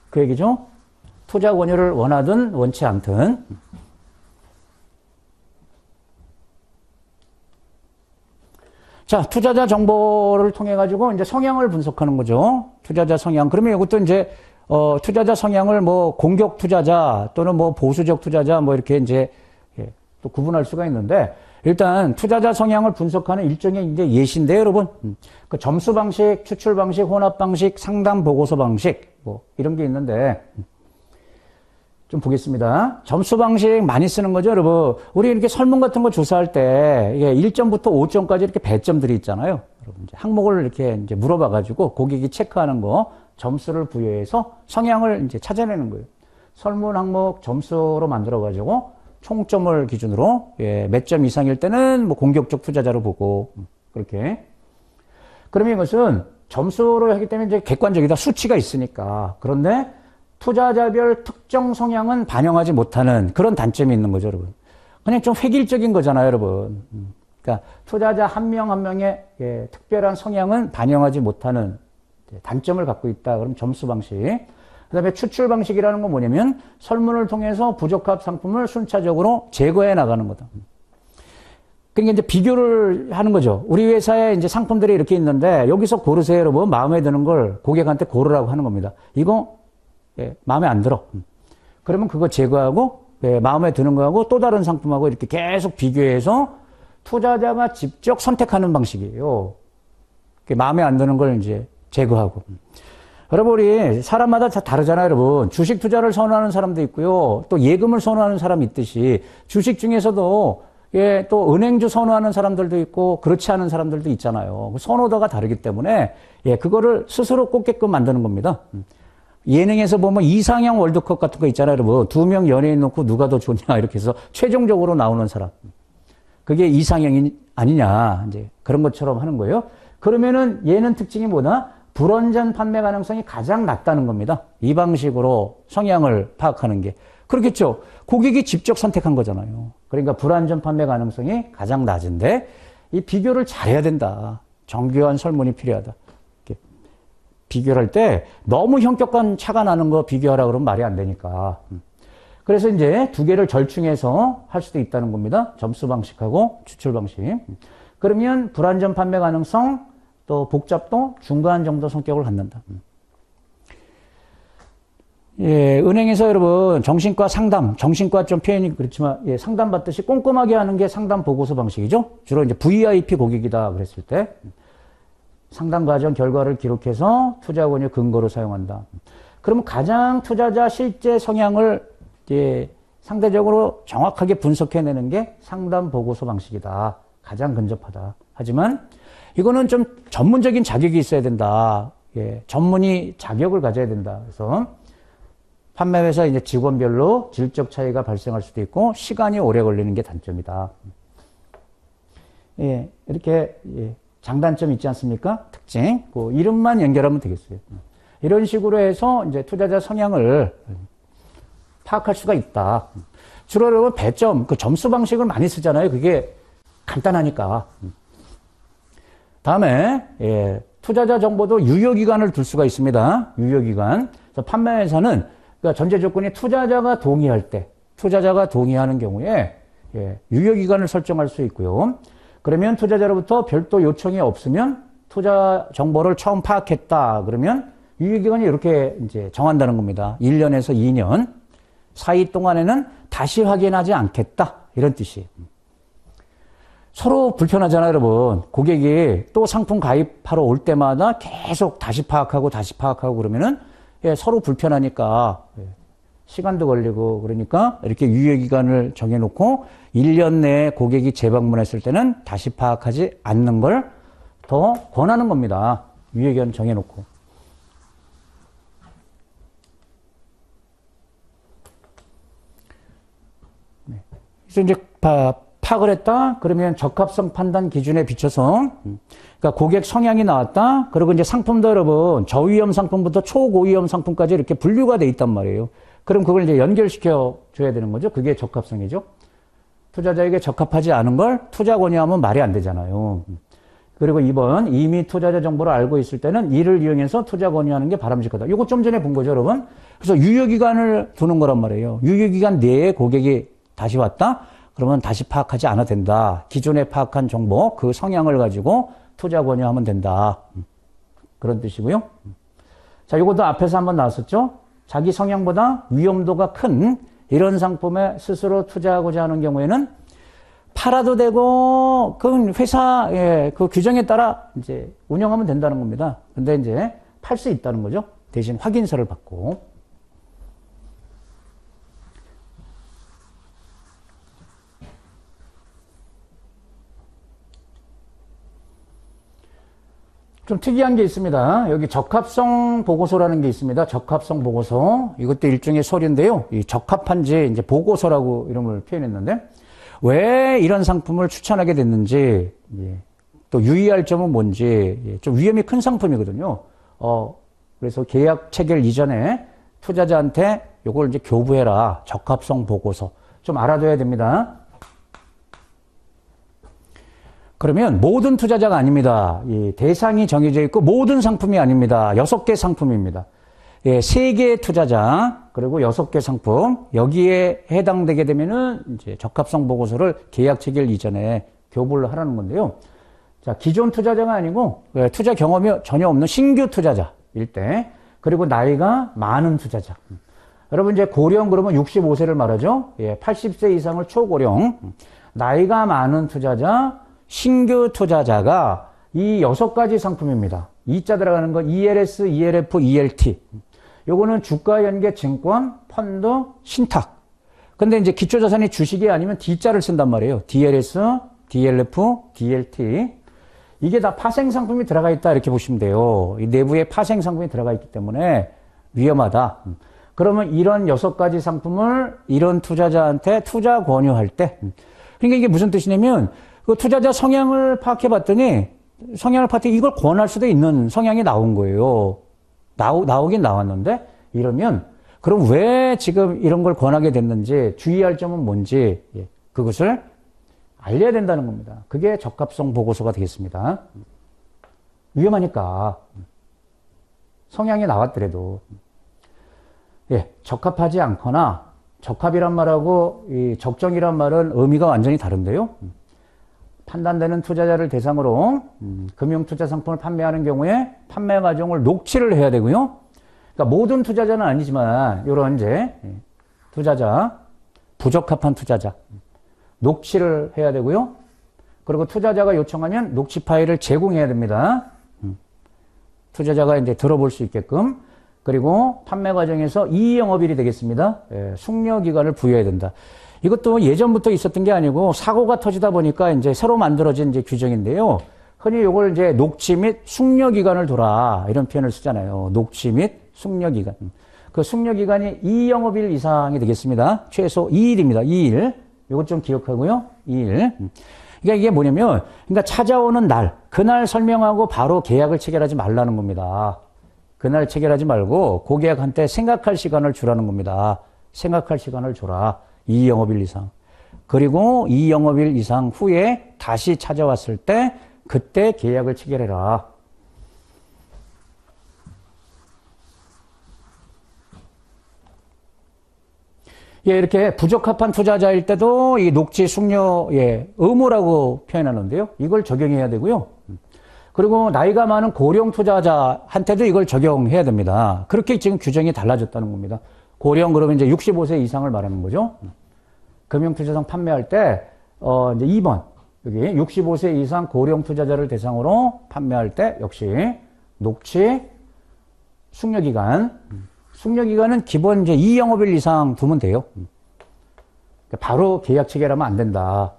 그 얘기죠? 투자 권유를 원하든 원치 않든. 자, 투자자 정보를 통해 가지고 이제 성향을 분석하는 거죠. 투자자 성향. 그러면 이것도 이제 투자자 성향을 뭐 공격 투자자 또는 뭐 보수적 투자자 뭐 이렇게 이제, 예, 또 구분할 수가 있는데, 일단 투자자 성향을 분석하는 일종의 이제 예시인데, 여러분. 그 점수 방식, 추출 방식, 혼합 방식, 상담 보고서 방식 뭐 이런 게 있는데, 좀 보겠습니다. 점수 방식 많이 쓰는 거죠, 여러분. 우리 이렇게 설문 같은 거 조사할 때, 이게 1점부터 5점까지 이렇게 배점들이 있잖아요. 여러분, 이제 항목을 이렇게 이제 물어봐가지고 고객이 체크하는 거, 점수를 부여해서 성향을 이제 찾아내는 거예요. 설문 항목 점수로 만들어가지고 총점을 기준으로, 예, 몇 점 이상일 때는 뭐 공격적 투자자로 보고, 그렇게. 그러면 이것은 점수로 하기 때문에 이제 객관적이다. 수치가 있으니까. 그런데 투자자별 특정 성향은 반영하지 못하는 그런 단점이 있는 거죠, 여러분. 그냥 좀 획일적인 거잖아요, 여러분. 그러니까 투자자 한 명 한 명의, 예, 특별한 성향은 반영하지 못하는 단점을 갖고 있다. 그럼 점수 방식. 그 다음에 추출 방식이라는 건 뭐냐면 설문을 통해서 부적합 상품을 순차적으로 제거해 나가는 거다. 그러니까 이제 비교를 하는 거죠. 우리 회사에 이제 상품들이 이렇게 있는데 여기서 고르세요, 여러분. 마음에 드는 걸 고객한테 고르라고 하는 겁니다. 이거, 예, 마음에 안 들어. 그러면 그거 제거하고, 예, 마음에 드는 거하고 또 다른 상품하고 이렇게 계속 비교해서 투자자가 직접 선택하는 방식이에요. 마음에 안 드는 걸 이제 제거하고. 여러분, 우리 사람마다 다 다르잖아요, 여러분. 주식 투자를 선호하는 사람도 있고요. 또 예금을 선호하는 사람이 있듯이 주식 중에서도, 예, 또 은행주 선호하는 사람들도 있고 그렇지 않은 사람들도 있잖아요. 선호도가 다르기 때문에, 예, 그거를 스스로 꼽게끔 만드는 겁니다. 예능에서 보면 이상형 월드컵 같은 거 있잖아요, 여러분. 2명 연예인 놓고 누가 더 좋냐 이렇게 해서 최종적으로 나오는 사람. 그게 이상형이 아니냐, 이제 그런 것처럼 하는 거예요. 그러면은 얘는 특징이 뭐다? 불완전 판매 가능성이 가장 낮다는 겁니다. 이 방식으로 성향을 파악하는 게. 그렇겠죠. 고객이 직접 선택한 거잖아요. 그러니까 불완전 판매 가능성이 가장 낮은데 이 비교를 잘해야 된다. 정교한 설문이 필요하다. 이렇게 비교를 할 때 너무 현격한 차가 나는 거 비교하라 그러면 말이 안 되니까. 그래서 이제 두 개를 절충해서 할 수도 있다는 겁니다. 점수 방식하고 추출 방식. 그러면 불완전 판매 가능성, 또 복잡도 중간 정도 성격을 갖는다. 예, 은행에서 여러분 정신과 상담, 정신과 좀 표현이 그렇지만, 예, 상담 받듯이 꼼꼼하게 하는 게 상담 보고서 방식이죠. 주로 이제 VIP 고객이다 그랬을 때 상담 과정 결과를 기록해서 투자 권유 근거로 사용한다. 그러면 가장 투자자 실제 성향을 이제 상대적으로 정확하게 분석해내는 게 상담 보고서 방식이다. 가장 근접하다. 하지만 이거는 좀 전문적인 자격이 있어야 된다. 예, 전문의 자격을 가져야 된다. 그래서 판매회사 이제 직원별로 질적 차이가 발생할 수도 있고 시간이 오래 걸리는 게 단점이다. 예, 이렇게, 예, 장단점 있지 않습니까? 특징. 그 이름만 연결하면 되겠어요. 이런 식으로 해서 이제 투자자 성향을 파악할 수가 있다. 주로 여러분 배점, 그 점수 방식을 많이 쓰잖아요. 그게 간단하니까. 다음에 예, 투자자 정보도 유효기간을 둘 수가 있습니다. 유효기간. 판매회사는 그러니까 전제 조건이 투자자가 동의할 때, 투자자가 동의하는 경우에 예, 유효기간을 설정할 수 있고요. 그러면 투자자로부터 별도 요청이 없으면 투자 정보를 처음 파악했다. 그러면 유효기간이 이렇게 이제 정한다는 겁니다. 1년에서 2년 사이 동안에는 다시 확인하지 않겠다. 이런 뜻이. 서로 불편하잖아요, 여러분. 고객이 또 상품 가입하러 올 때마다 계속 다시 파악하고 그러면은 예, 서로 불편하니까 예, 시간도 걸리고 그러니까 이렇게 유효기간을 정해놓고 1년 내에 고객이 재방문했을 때는 다시 파악하지 않는 걸 더 권하는 겁니다. 유효기간 정해놓고. 네. 그래서 이제 파악을 했다? 그러면 적합성 판단 기준에 비춰서, 그러니까 고객 성향이 나왔다? 그리고 이제 상품도 여러분, 저위험 상품부터 초고위험 상품까지 이렇게 분류가 돼 있단 말이에요. 그럼 그걸 이제 연결시켜 줘야 되는 거죠. 그게 적합성이죠. 투자자에게 적합하지 않은 걸 투자 권유하면 말이 안 되잖아요. 그리고 2번, 이미 투자자 정보를 알고 있을 때는 이를 이용해서 투자 권유하는 게 바람직하다. 이거 좀 전에 본 거죠, 여러분? 그래서 유효기간을 두는 거란 말이에요. 유효기간 내에 고객이 다시 왔다? 그러면 다시 파악하지 않아도 된다. 기존에 파악한 정보, 그 성향을 가지고 투자 권유하면 된다. 그런 뜻이고요. 자, 이것도 앞에서 한번 나왔었죠? 자기 성향보다 위험도가 큰 이런 상품에 스스로 투자하고자 하는 경우에는 팔아도 되고, 그 회사, 예, 그 규정에 따라 이제 운영하면 된다는 겁니다. 근데 이제 팔 수 있다는 거죠. 대신 확인서를 받고. 좀 특이한 게 있습니다. 여기 적합성 보고서라는 게 있습니다. 적합성 보고서. 이것도 일종의 서류인데요. 이 적합한지 이제 보고서라고 이름을 표현했는데, 왜 이런 상품을 추천하게 됐는지, 예, 또 유의할 점은 뭔지, 예, 좀 위험이 큰 상품이거든요. 그래서 계약 체결 이전에 투자자한테 요걸 이제 교부해라. 적합성 보고서. 좀 알아둬야 됩니다. 그러면 모든 투자자가 아닙니다. 이 대상이 정해져 있고 모든 상품이 아닙니다. 6개 상품입니다. 예, 3개의 투자자 그리고 6개 상품 여기에 해당되게 되면은 이제 적합성 보고서를 계약 체결 이전에 교부를 하라는 건데요. 자, 기존 투자자가 아니고 투자 경험이 전혀 없는 신규 투자자일 때 그리고 나이가 많은 투자자. 여러분 이제 고령 그러면 65세를 말하죠. 예, 80세 이상을 초고령. 나이가 많은 투자자, 신규 투자자가 이 6가지 상품입니다. E자 들어가는 거 ELS, ELF, ELT. 요거는 주가 연계 증권, 펀드, 신탁. 근데 이제 기초자산이 주식이 아니면 D자를 쓴단 말이에요. DLS, DLF, DLT. 이게 다 파생 상품이 들어가 있다 이렇게 보시면 돼요. 이 내부에 파생 상품이 들어가 있기 때문에 위험하다. 그러면 이런 6가지 상품을 이런 투자자한테 투자 권유할 때 그러니까 이게 무슨 뜻이냐면 그 투자자 성향을 파악해 봤더니 이걸 권할 수도 있는 성향이 나온 거예요. 나오긴 나왔는데 이러면 그럼 왜 지금 이런 걸 권하게 됐는지 주의할 점은 뭔지 그것을 알려야 된다는 겁니다. 그게 적합성 보고서가 되겠습니다. 위험하니까 성향이 나왔더라도 적합하지 않거나 적합이란 말하고 이 적정이란 말은 의미가 완전히 다른데요. 판단되는 투자자를 대상으로 금융투자 상품을 판매하는 경우에 판매 과정을 녹취를 해야 되고요. 그러니까 모든 투자자는 아니지만 이런 이제 투자자, 부적합한 투자자 녹취를 해야 되고요. 그리고 투자자가 요청하면 녹취 파일을 제공해야 됩니다. 투자자가 이제 들어볼 수 있게끔. 그리고 판매 과정에서 이의영업일이 되겠습니다. 숙려 기간을 부여해야 된다. 이것도 예전부터 있었던 게 아니고 사고가 터지다 보니까 이제 새로 만들어진 이제 규정인데요. 흔히 이걸 이제 녹취 및 숙려 기간을 둬라 이런 표현을 쓰잖아요. 녹취 및 숙려 기간. 그 숙려 기간이 2영업일 이상이 되겠습니다. 최소 2일입니다. 2일. 이것 좀 기억하고요. 2일. 그러니까 이게 뭐냐면 그러니까 찾아오는 날, 그날 설명하고 바로 계약을 체결하지 말라는 겁니다. 그날 체결하지 말고 고객한테 생각할 시간을 주라는 겁니다. 생각할 시간을 줘라. 2영업일 이상. 그리고 2영업일 이상 후에 다시 찾아왔을 때 그때 계약을 체결해라. 예, 이렇게 부적합한 투자자일 때도 이 녹지 숙려 의무라고 표현하는데요. 이걸 적용해야 되고요. 그리고 나이가 많은 고령 투자자한테도 이걸 적용해야 됩니다. 그렇게 지금 규정이 달라졌다는 겁니다. 고령 그러면 이제 65세 이상을 말하는 거죠. 금융투자상 판매할 때 이제 2번 여기 65세 이상 고령 투자자를 대상으로 판매할 때 역시 녹지 숙려기간 숙려기간은 기본 이제 2영업일 이상 두면 돼요. 바로 계약 체결하면 안 된다.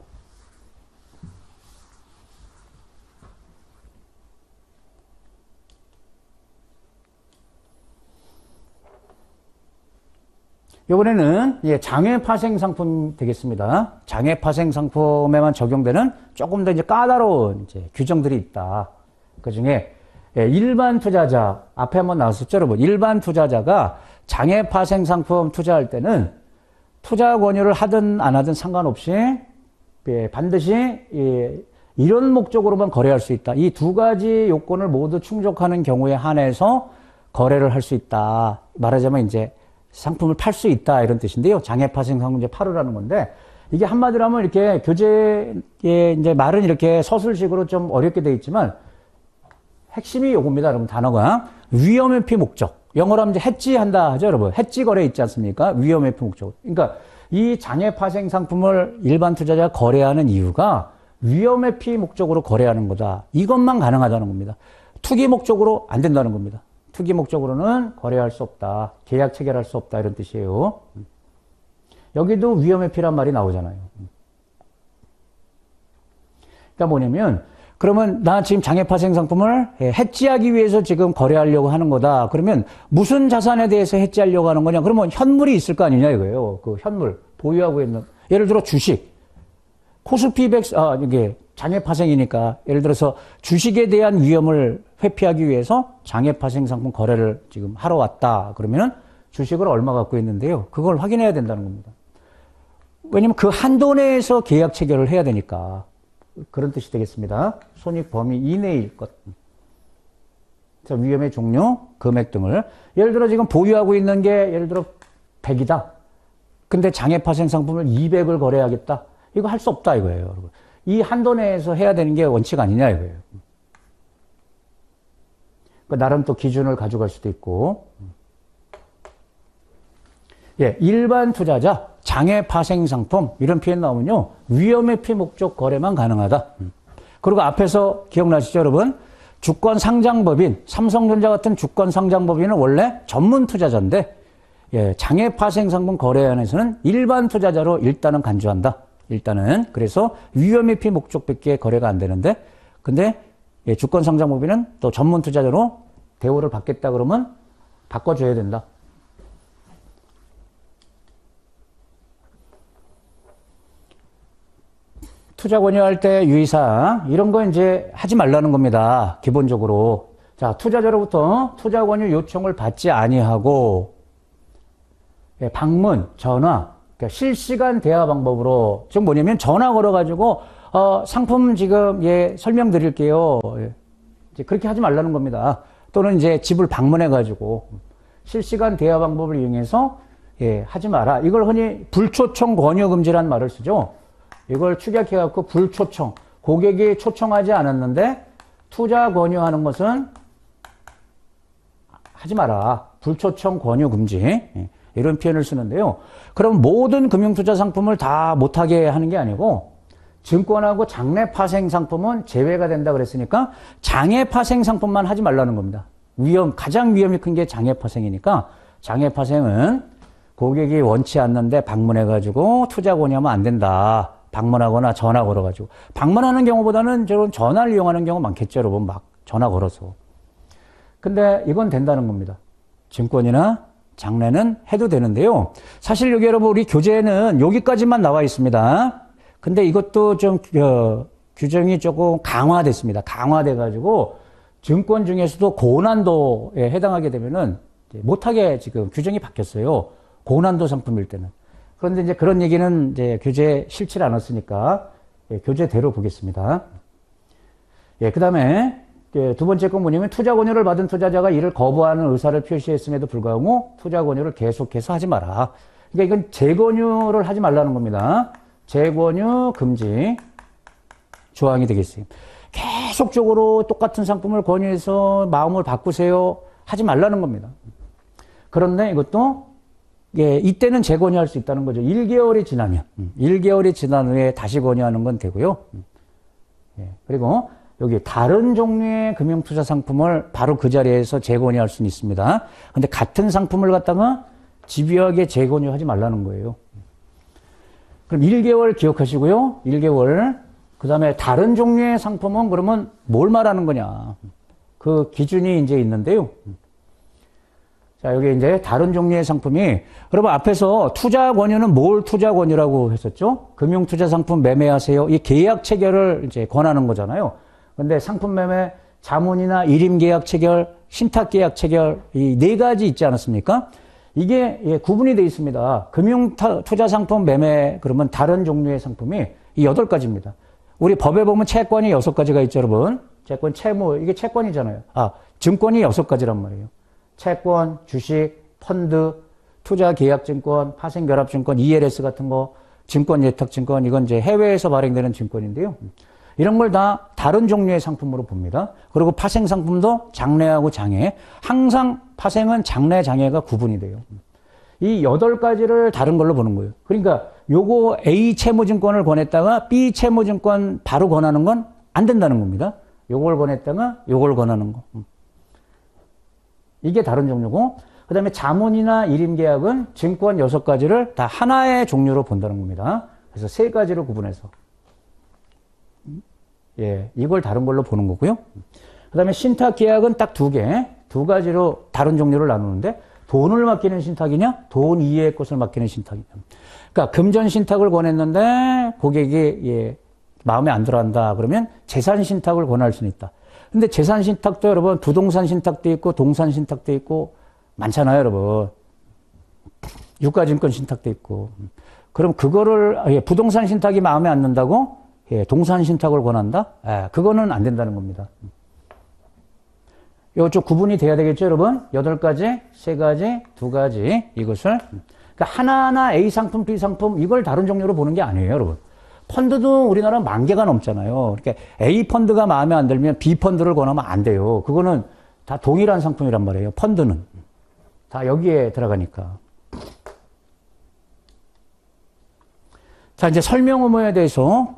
이번에는 장외 파생 상품 되겠습니다. 장외 파생 상품에만 적용되는 조금 더 이제 까다로운 이제 규정들이 있다. 그 중에 일반 투자자 앞에 한번 나왔었죠, 여러분. 일반 투자자가 장외 파생 상품 투자할 때는 투자 권유를 하든 안 하든 상관없이 반드시 이런 목적으로만 거래할 수 있다. 이 두 가지 요건을 모두 충족하는 경우에 한해서 거래를 할 수 있다. 말하자면 이제 상품을 팔 수 있다 이런 뜻인데요. 장외 파생 상품 이제 팔으라는 건데 이게 한마디로 하면 이렇게 교재에 이제 말은 이렇게 서술식으로 좀 어렵게 되어 있지만 핵심이 요겁니다, 여러분. 단어가 위험회피 목적. 영어로 하면 이제 해지한다 하죠, 여러분. 해지 거래 있지 않습니까? 위험회피 목적. 그러니까 이 장외 파생 상품을 일반 투자자가 거래하는 이유가 위험회피 목적으로 거래하는 거다. 이것만 가능하다는 겁니다. 투기 목적으로 안 된다는 겁니다. 투기 목적으로는 거래할 수 없다. 계약 체결할 수 없다. 이런 뜻이에요. 여기도 위험회피란 말이 나오잖아요. 그러니까 뭐냐면 그러면 나 지금 장외 파생 상품을 해지하기 위해서 지금 거래하려고 하는 거다. 그러면 무슨 자산에 대해서 해지하려고 하는 거냐? 그러면 현물이 있을 거 아니냐 이거예요. 그 현물 보유하고 있는 예를 들어 주식, 코스피 100 이게 장외 파생이니까 예를 들어서 주식에 대한 위험을 회피하기 위해서 장외 파생 상품 거래를 지금 하러 왔다. 그러면은 주식을 얼마 갖고 있는데요. 그걸 확인해야 된다는 겁니다. 왜냐면 그 한도 내에서 계약 체결을 해야 되니까. 그런 뜻이 되겠습니다. 손익 범위 이내일 것. 위험의 종류, 금액 등을. 예를 들어 지금 보유하고 있는 게 예를 들어 100이다. 근데 장외 파생 상품을 200을 거래하겠다. 이거 할 수 없다 이거예요, 여러분. 이 한도 내에서 해야 되는 게 원칙 아니냐 이거예요. 나름 또 기준을 가져갈 수도 있고. 일반 투자자, 장외 파생 상품 이런 표현 나오면요. 위험회피 목적 거래만 가능하다. 그리고 앞에서 기억나시죠, 여러분? 주권 상장법인, 삼성전자 같은 주권 상장법인은 원래 전문 투자자인데 장외 파생 상품 거래안에서는 일반 투자자로 일단은 간주한다. 일단은 그래서 위험회피 목적밖에 거래가 안 되는데 근데 주권 상장법인은 또 전문 투자자로 대우를 받겠다 그러면 바꿔줘야 된다. 투자 권유할 때 유의사항 이런 거 이제 하지 말라는 겁니다. 기본적으로. 자, 투자자로부터 투자 권유 요청을 받지 아니하고 방문, 전화, 그러니까 실시간 대화 방법으로 지금 뭐냐면 전화 걸어가지고 상품 지금 설명드릴게요. 이제 그렇게 하지 말라는 겁니다. 또는 이제 집을 방문해가지고 실시간 대화 방법을 이용해서 하지 마라. 이걸 흔히 불초청 권유 금지라는 말을 쓰죠. 이걸 축약해갖고 불초청, 고객이 초청하지 않았는데 투자 권유하는 것은 하지 마라. 불초청 권유 금지. 이런 표현을 쓰는데요. 그럼 모든 금융투자 상품을 다 못하게 하는 게 아니고 증권하고 장외 파생 상품은 제외가 된다 그랬으니까 장외 파생 상품만 하지 말라는 겁니다. 가장 위험이 큰 게 장외 파생이니까 장외 파생은 고객이 원치 않는데 방문해가지고 투자 권유하면 안 된다. 방문하거나 전화 걸어가지고. 방문하는 경우보다는 저런 전화를 이용하는 경우 많겠죠, 여러분. 막 전화 걸어서. 근데 이건 된다는 겁니다. 증권이나 장래는 해도 되는데요. 사실 여기 여러분 우리 교재에는 여기까지만 나와 있습니다. 근데 이것도 좀 규정이 조금 강화됐습니다. 강화돼가지고 증권 중에서도 고난도에 해당하게 되면은 못하게 지금 규정이 바뀌었어요. 고난도 상품일 때는. 그런데 이제 그런 얘기는 이제 교재에 실질 않았으니까 예, 교재대로 보겠습니다. 예, 그 다음에 두 번째 건 뭐냐면 투자 권유를 받은 투자자가 이를 거부하는 의사를 표시했음에도 불구하고 투자 권유를 계속해서 하지 마라. 그러니까 이건 재권유를 하지 말라는 겁니다. 재권유 금지 조항이 되겠어요. 계속적으로 똑같은 상품을 권유해서 마음을 바꾸세요 하지 말라는 겁니다. 그런데 이것도 예, 이때는 재권유할 수 있다는 거죠. 1개월이 지나면 1개월이 지난 후에 다시 권유하는 건 되고요. 예, 그리고 여기 다른 종류의 금융투자 상품을 바로 그 자리에서 재권유할 수는 있습니다. 근데 같은 상품을 갖다가 집요하게 재권유하지 말라는 거예요. 그럼 1개월 기억하시고요. 1개월. 그 다음에 다른 종류의 상품은 그러면 뭘 말하는 거냐. 그 기준이 이제 있는데요. 자, 여기 이제 다른 종류의 상품이, 여러분 앞에서 투자 권유는 뭘 투자 권유라고 했었죠? 금융투자 상품 매매하세요. 이 계약 체결을 이제 권하는 거잖아요. 근데 상품 매매, 자문이나 일임 계약 체결, 신탁 계약 체결, 이 네 가지 있지 않았습니까? 이게 예, 구분이 되어 있습니다. 금융투자 상품 매매, 그러면 다른 종류의 상품이 이 8가지입니다. 우리 법에 보면 채권이 6가지가 있죠, 여러분. 채권, 채무, 이게 채권이잖아요. 아, 증권이 6가지란 말이에요. 채권, 주식, 펀드, 투자계약증권, 파생결합증권, ELS 같은 거, 증권예탁증권, 이건 이제 해외에서 발행되는 증권인데요. 이런 걸 다 다른 종류의 상품으로 봅니다. 그리고 파생상품도 장래하고 장애. 항상 파생은 장래, 장애가 구분이 돼요. 이 8가지를 다른 걸로 보는 거예요. 그러니까 요거 A 채무증권을 권했다가 B 채무증권 바로 권하는 건 안 된다는 겁니다. 요걸 권했다가 요걸 권하는 거. 이게 다른 종류고, 그 다음에 자문이나 일임계약은 증권 6가지를 다 하나의 종류로 본다는 겁니다. 그래서 3가지로 구분해서. 예, 이걸 다른 걸로 보는 거고요. 그 다음에 신탁계약은 딱 2개, 2가지로 다른 종류를 나누는데, 돈을 맡기는 신탁이냐, 돈 이외의 것을 맡기는 신탁이냐. 그러니까 금전 신탁을 권했는데 고객이 예, 마음에 안 들어한다 그러면 재산 신탁을 권할 수는 있다. 근데 재산 신탁도 여러분 부동산 신탁도 있고 동산 신탁도 있고 많잖아요, 여러분. 유가증권 신탁도 있고. 그럼 그거를 예, 부동산 신탁이 마음에 안 든다고 예, 동산 신탁을 권한다? 예, 그거는 안 된다는 겁니다. 이쪽 구분이 돼야 되겠죠, 여러분? 8가지, 3가지, 2가지 이것을 그러니까 하나하나 A 상품, B 상품 이걸 다른 종류로 보는 게 아니에요, 여러분. 펀드도 우리나라 10,000개가 넘잖아요. 그러니까 A 펀드가 마음에 안 들면 B 펀드를 권하면 안 돼요. 그거는 다 동일한 상품이란 말이에요. 펀드는 다 여기에 들어가니까. 자, 이제 설명 의무에 대해서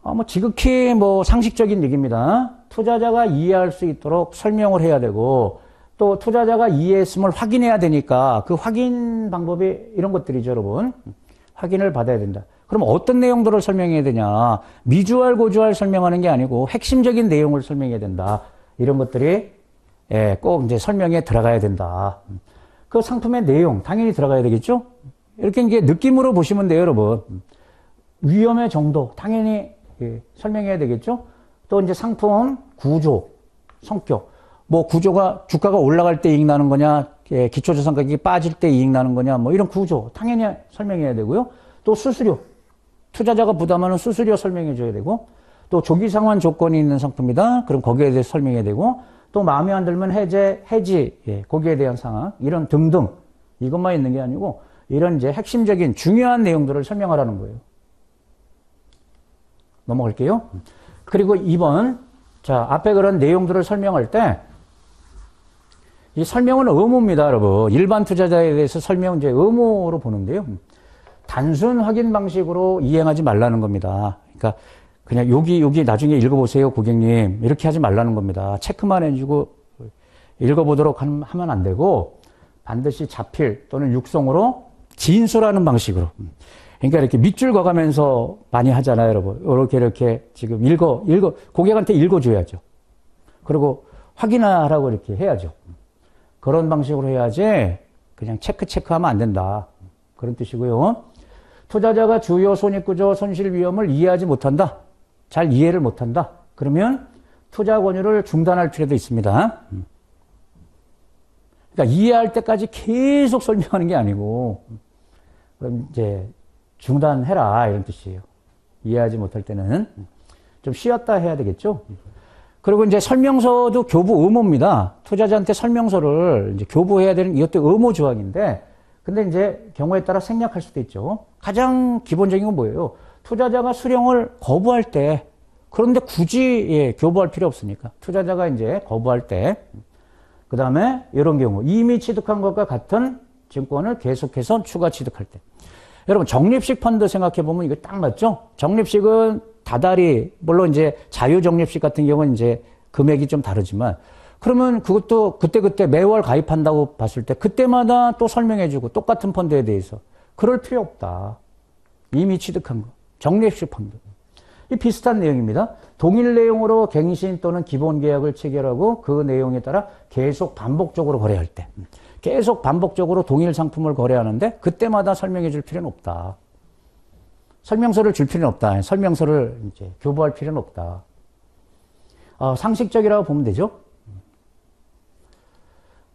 뭐 지극히 뭐 상식적인 얘기입니다. 투자자가 이해할 수 있도록 설명을 해야 되고 또 투자자가 이해했음을 확인해야 되니까 그 확인 방법이 이런 것들이죠, 여러분. 확인을 받아야 된다. 그럼 어떤 내용들을 설명해야 되냐? 미주알 고주알 설명하는 게 아니고 핵심적인 내용을 설명해야 된다. 이런 것들이 예, 꼭 이제 설명에 들어가야 된다. 그 상품의 내용 당연히 들어가야 되겠죠? 이렇게 이제 느낌으로 보시면 돼요, 여러분. 위험의 정도 당연히 예, 설명해야 되겠죠? 또 이제 상품 구조, 성격. 뭐 구조가 주가가 올라갈 때 이익 나는 거냐, 예, 기초자산 가격이 빠질 때 이익 나는 거냐, 뭐 이런 구조 당연히 설명해야 되고요. 또 수수료, 투자자가 부담하는 수수료 설명해 줘야 되고, 또 조기 상환 조건이 있는 상품이다. 그럼 거기에 대해서 설명해야 되고, 또 마음에 안 들면 해지, 예, 거기에 대한 상황, 이런 등등 이것만 있는 게 아니고 이런 이제 핵심적인 중요한 내용들을 설명하라는 거예요. 넘어갈게요. 그리고 2번, 자 앞에 그런 내용들을 설명할 때. 이 설명은 의무입니다, 여러분. 일반 투자자에 대해서 설명 이제 의무로 보는데요. 단순 확인 방식으로 이행하지 말라는 겁니다. 그러니까 그냥 여기 나중에 읽어보세요, 고객님. 이렇게 하지 말라는 겁니다. 체크만 해주고 읽어보도록 하면 안 되고 반드시 자필 또는 육성으로 진술하는 방식으로. 그러니까 이렇게 밑줄 그어가면서 많이 하잖아요, 여러분. 이렇게 지금 고객한테 읽어줘야죠. 그리고 확인하라고 이렇게 해야죠. 그런 방식으로 해야지 그냥 체크하면 안 된다. 그런 뜻이고요. 투자자가 주요 손익구조, 손실 위험을 이해하지 못한다. 잘 이해를 못한다. 그러면 투자 권유를 중단할 필요도 있습니다. 그러니까 이해할 때까지 계속 설명하는 게 아니고, 그럼 이제 중단해라, 이런 뜻이에요. 이해하지 못할 때는 좀 쉬었다 해야 되겠죠? 그리고 이제 설명서도 교부 의무입니다. 투자자한테 설명서를 이제 교부해야 되는 이것도 의무 조항인데, 근데 이제 경우에 따라 생략할 수도 있죠. 가장 기본적인 건 뭐예요? 투자자가 수령을 거부할 때, 그런데 굳이 예, 교부할 필요 없으니까. 투자자가 이제 거부할 때, 그 다음에 이런 경우 이미 취득한 것과 같은 증권을 계속해서 추가 취득할 때. 여러분 적립식 펀드 생각해 보면 이거 딱 맞죠? 적립식은 다달이 물론 이제 자유적립식 같은 경우는 이제 금액이 좀 다르지만 그러면 그것도 그때 매월 가입한다고 봤을 때 그때마다 또 설명해주고 똑같은 펀드에 대해서 그럴 필요 없다. 이미 취득한 거. 적립식 펀드. 이 비슷한 내용입니다. 동일 내용으로 갱신 또는 기본 계약을 체결하고 그 내용에 따라 계속 반복적으로 거래할 때. 계속 반복적으로 동일 상품을 거래하는데 그때마다 설명해 줄 필요는 없다. 설명서를 줄 필요는 없다. 설명서를 이제 교부할 필요는 없다. 상식적이라고 보면 되죠?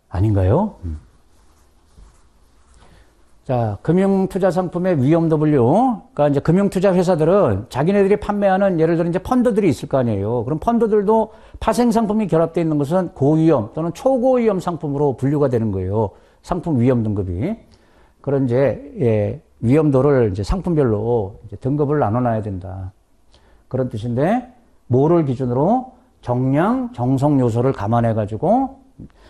아닌가요? 자, 금융투자상품의 위험W. 그러니까 이제 금융투자회사들은 자기네들이 판매하는 예를 들어 이제 펀드들이 있을 거 아니에요. 그럼 펀드들도 파생상품이 결합되어 있는 것은 고위험 또는 초고위험 상품으로 분류가 되는 거예요. 상품 위험 등급이. 그런 이제, 예, 위험도를 이제 상품별로 이제 등급을 나눠놔야 된다. 그런 뜻인데, 뭐를 기준으로? 정량, 정성 요소를 감안해가지고,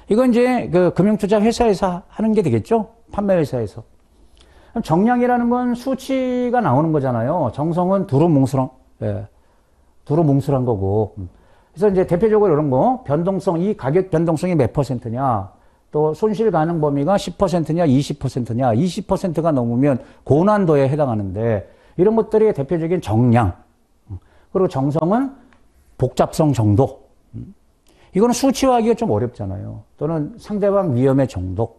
이건 이제 그 금융투자회사에서 하는 게 되겠죠? 판매회사에서. 정량이라는 건 수치가 나오는 거잖아요. 정성은 두루뭉술한, 예, 두루뭉술한 거고. 그래서 이제 대표적으로 이런 거, 변동성, 이 가격 변동성이 몇 %냐, 또 손실 가능 범위가 10%냐, 20%냐, 20%가 넘으면 고난도에 해당하는데, 이런 것들이 대표적인 정량. 그리고 정성은 복잡성 정도. 이거는 수치화하기가 좀 어렵잖아요. 또는 상대방 위험의 정도.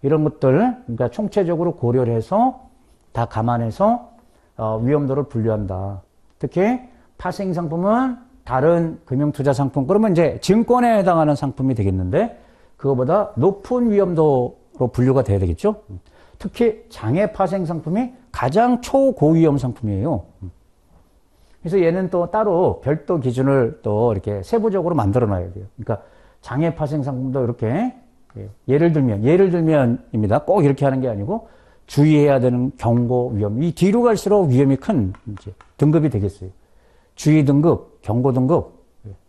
이런 것들, 그러니까 총체적으로 고려를 해서 다 감안해서 위험도를 분류한다. 특히 파생 상품은 다른 금융투자 상품, 그러면 이제 증권에 해당하는 상품이 되겠는데 그거보다 높은 위험도로 분류가 돼야 되겠죠. 특히 장외 파생 상품이 가장 초고위험 상품이에요. 그래서 얘는 또 따로 별도 기준을 또 이렇게 세부적으로 만들어 놔야 돼요. 그러니까 장외 파생 상품도 이렇게 예를 들면입니다. 꼭 이렇게 하는 게 아니고 주의해야 되는 경고 위험. 이 뒤로 갈수록 위험이 큰 이제 등급이 되겠어요. 주의 등급, 경고 등급,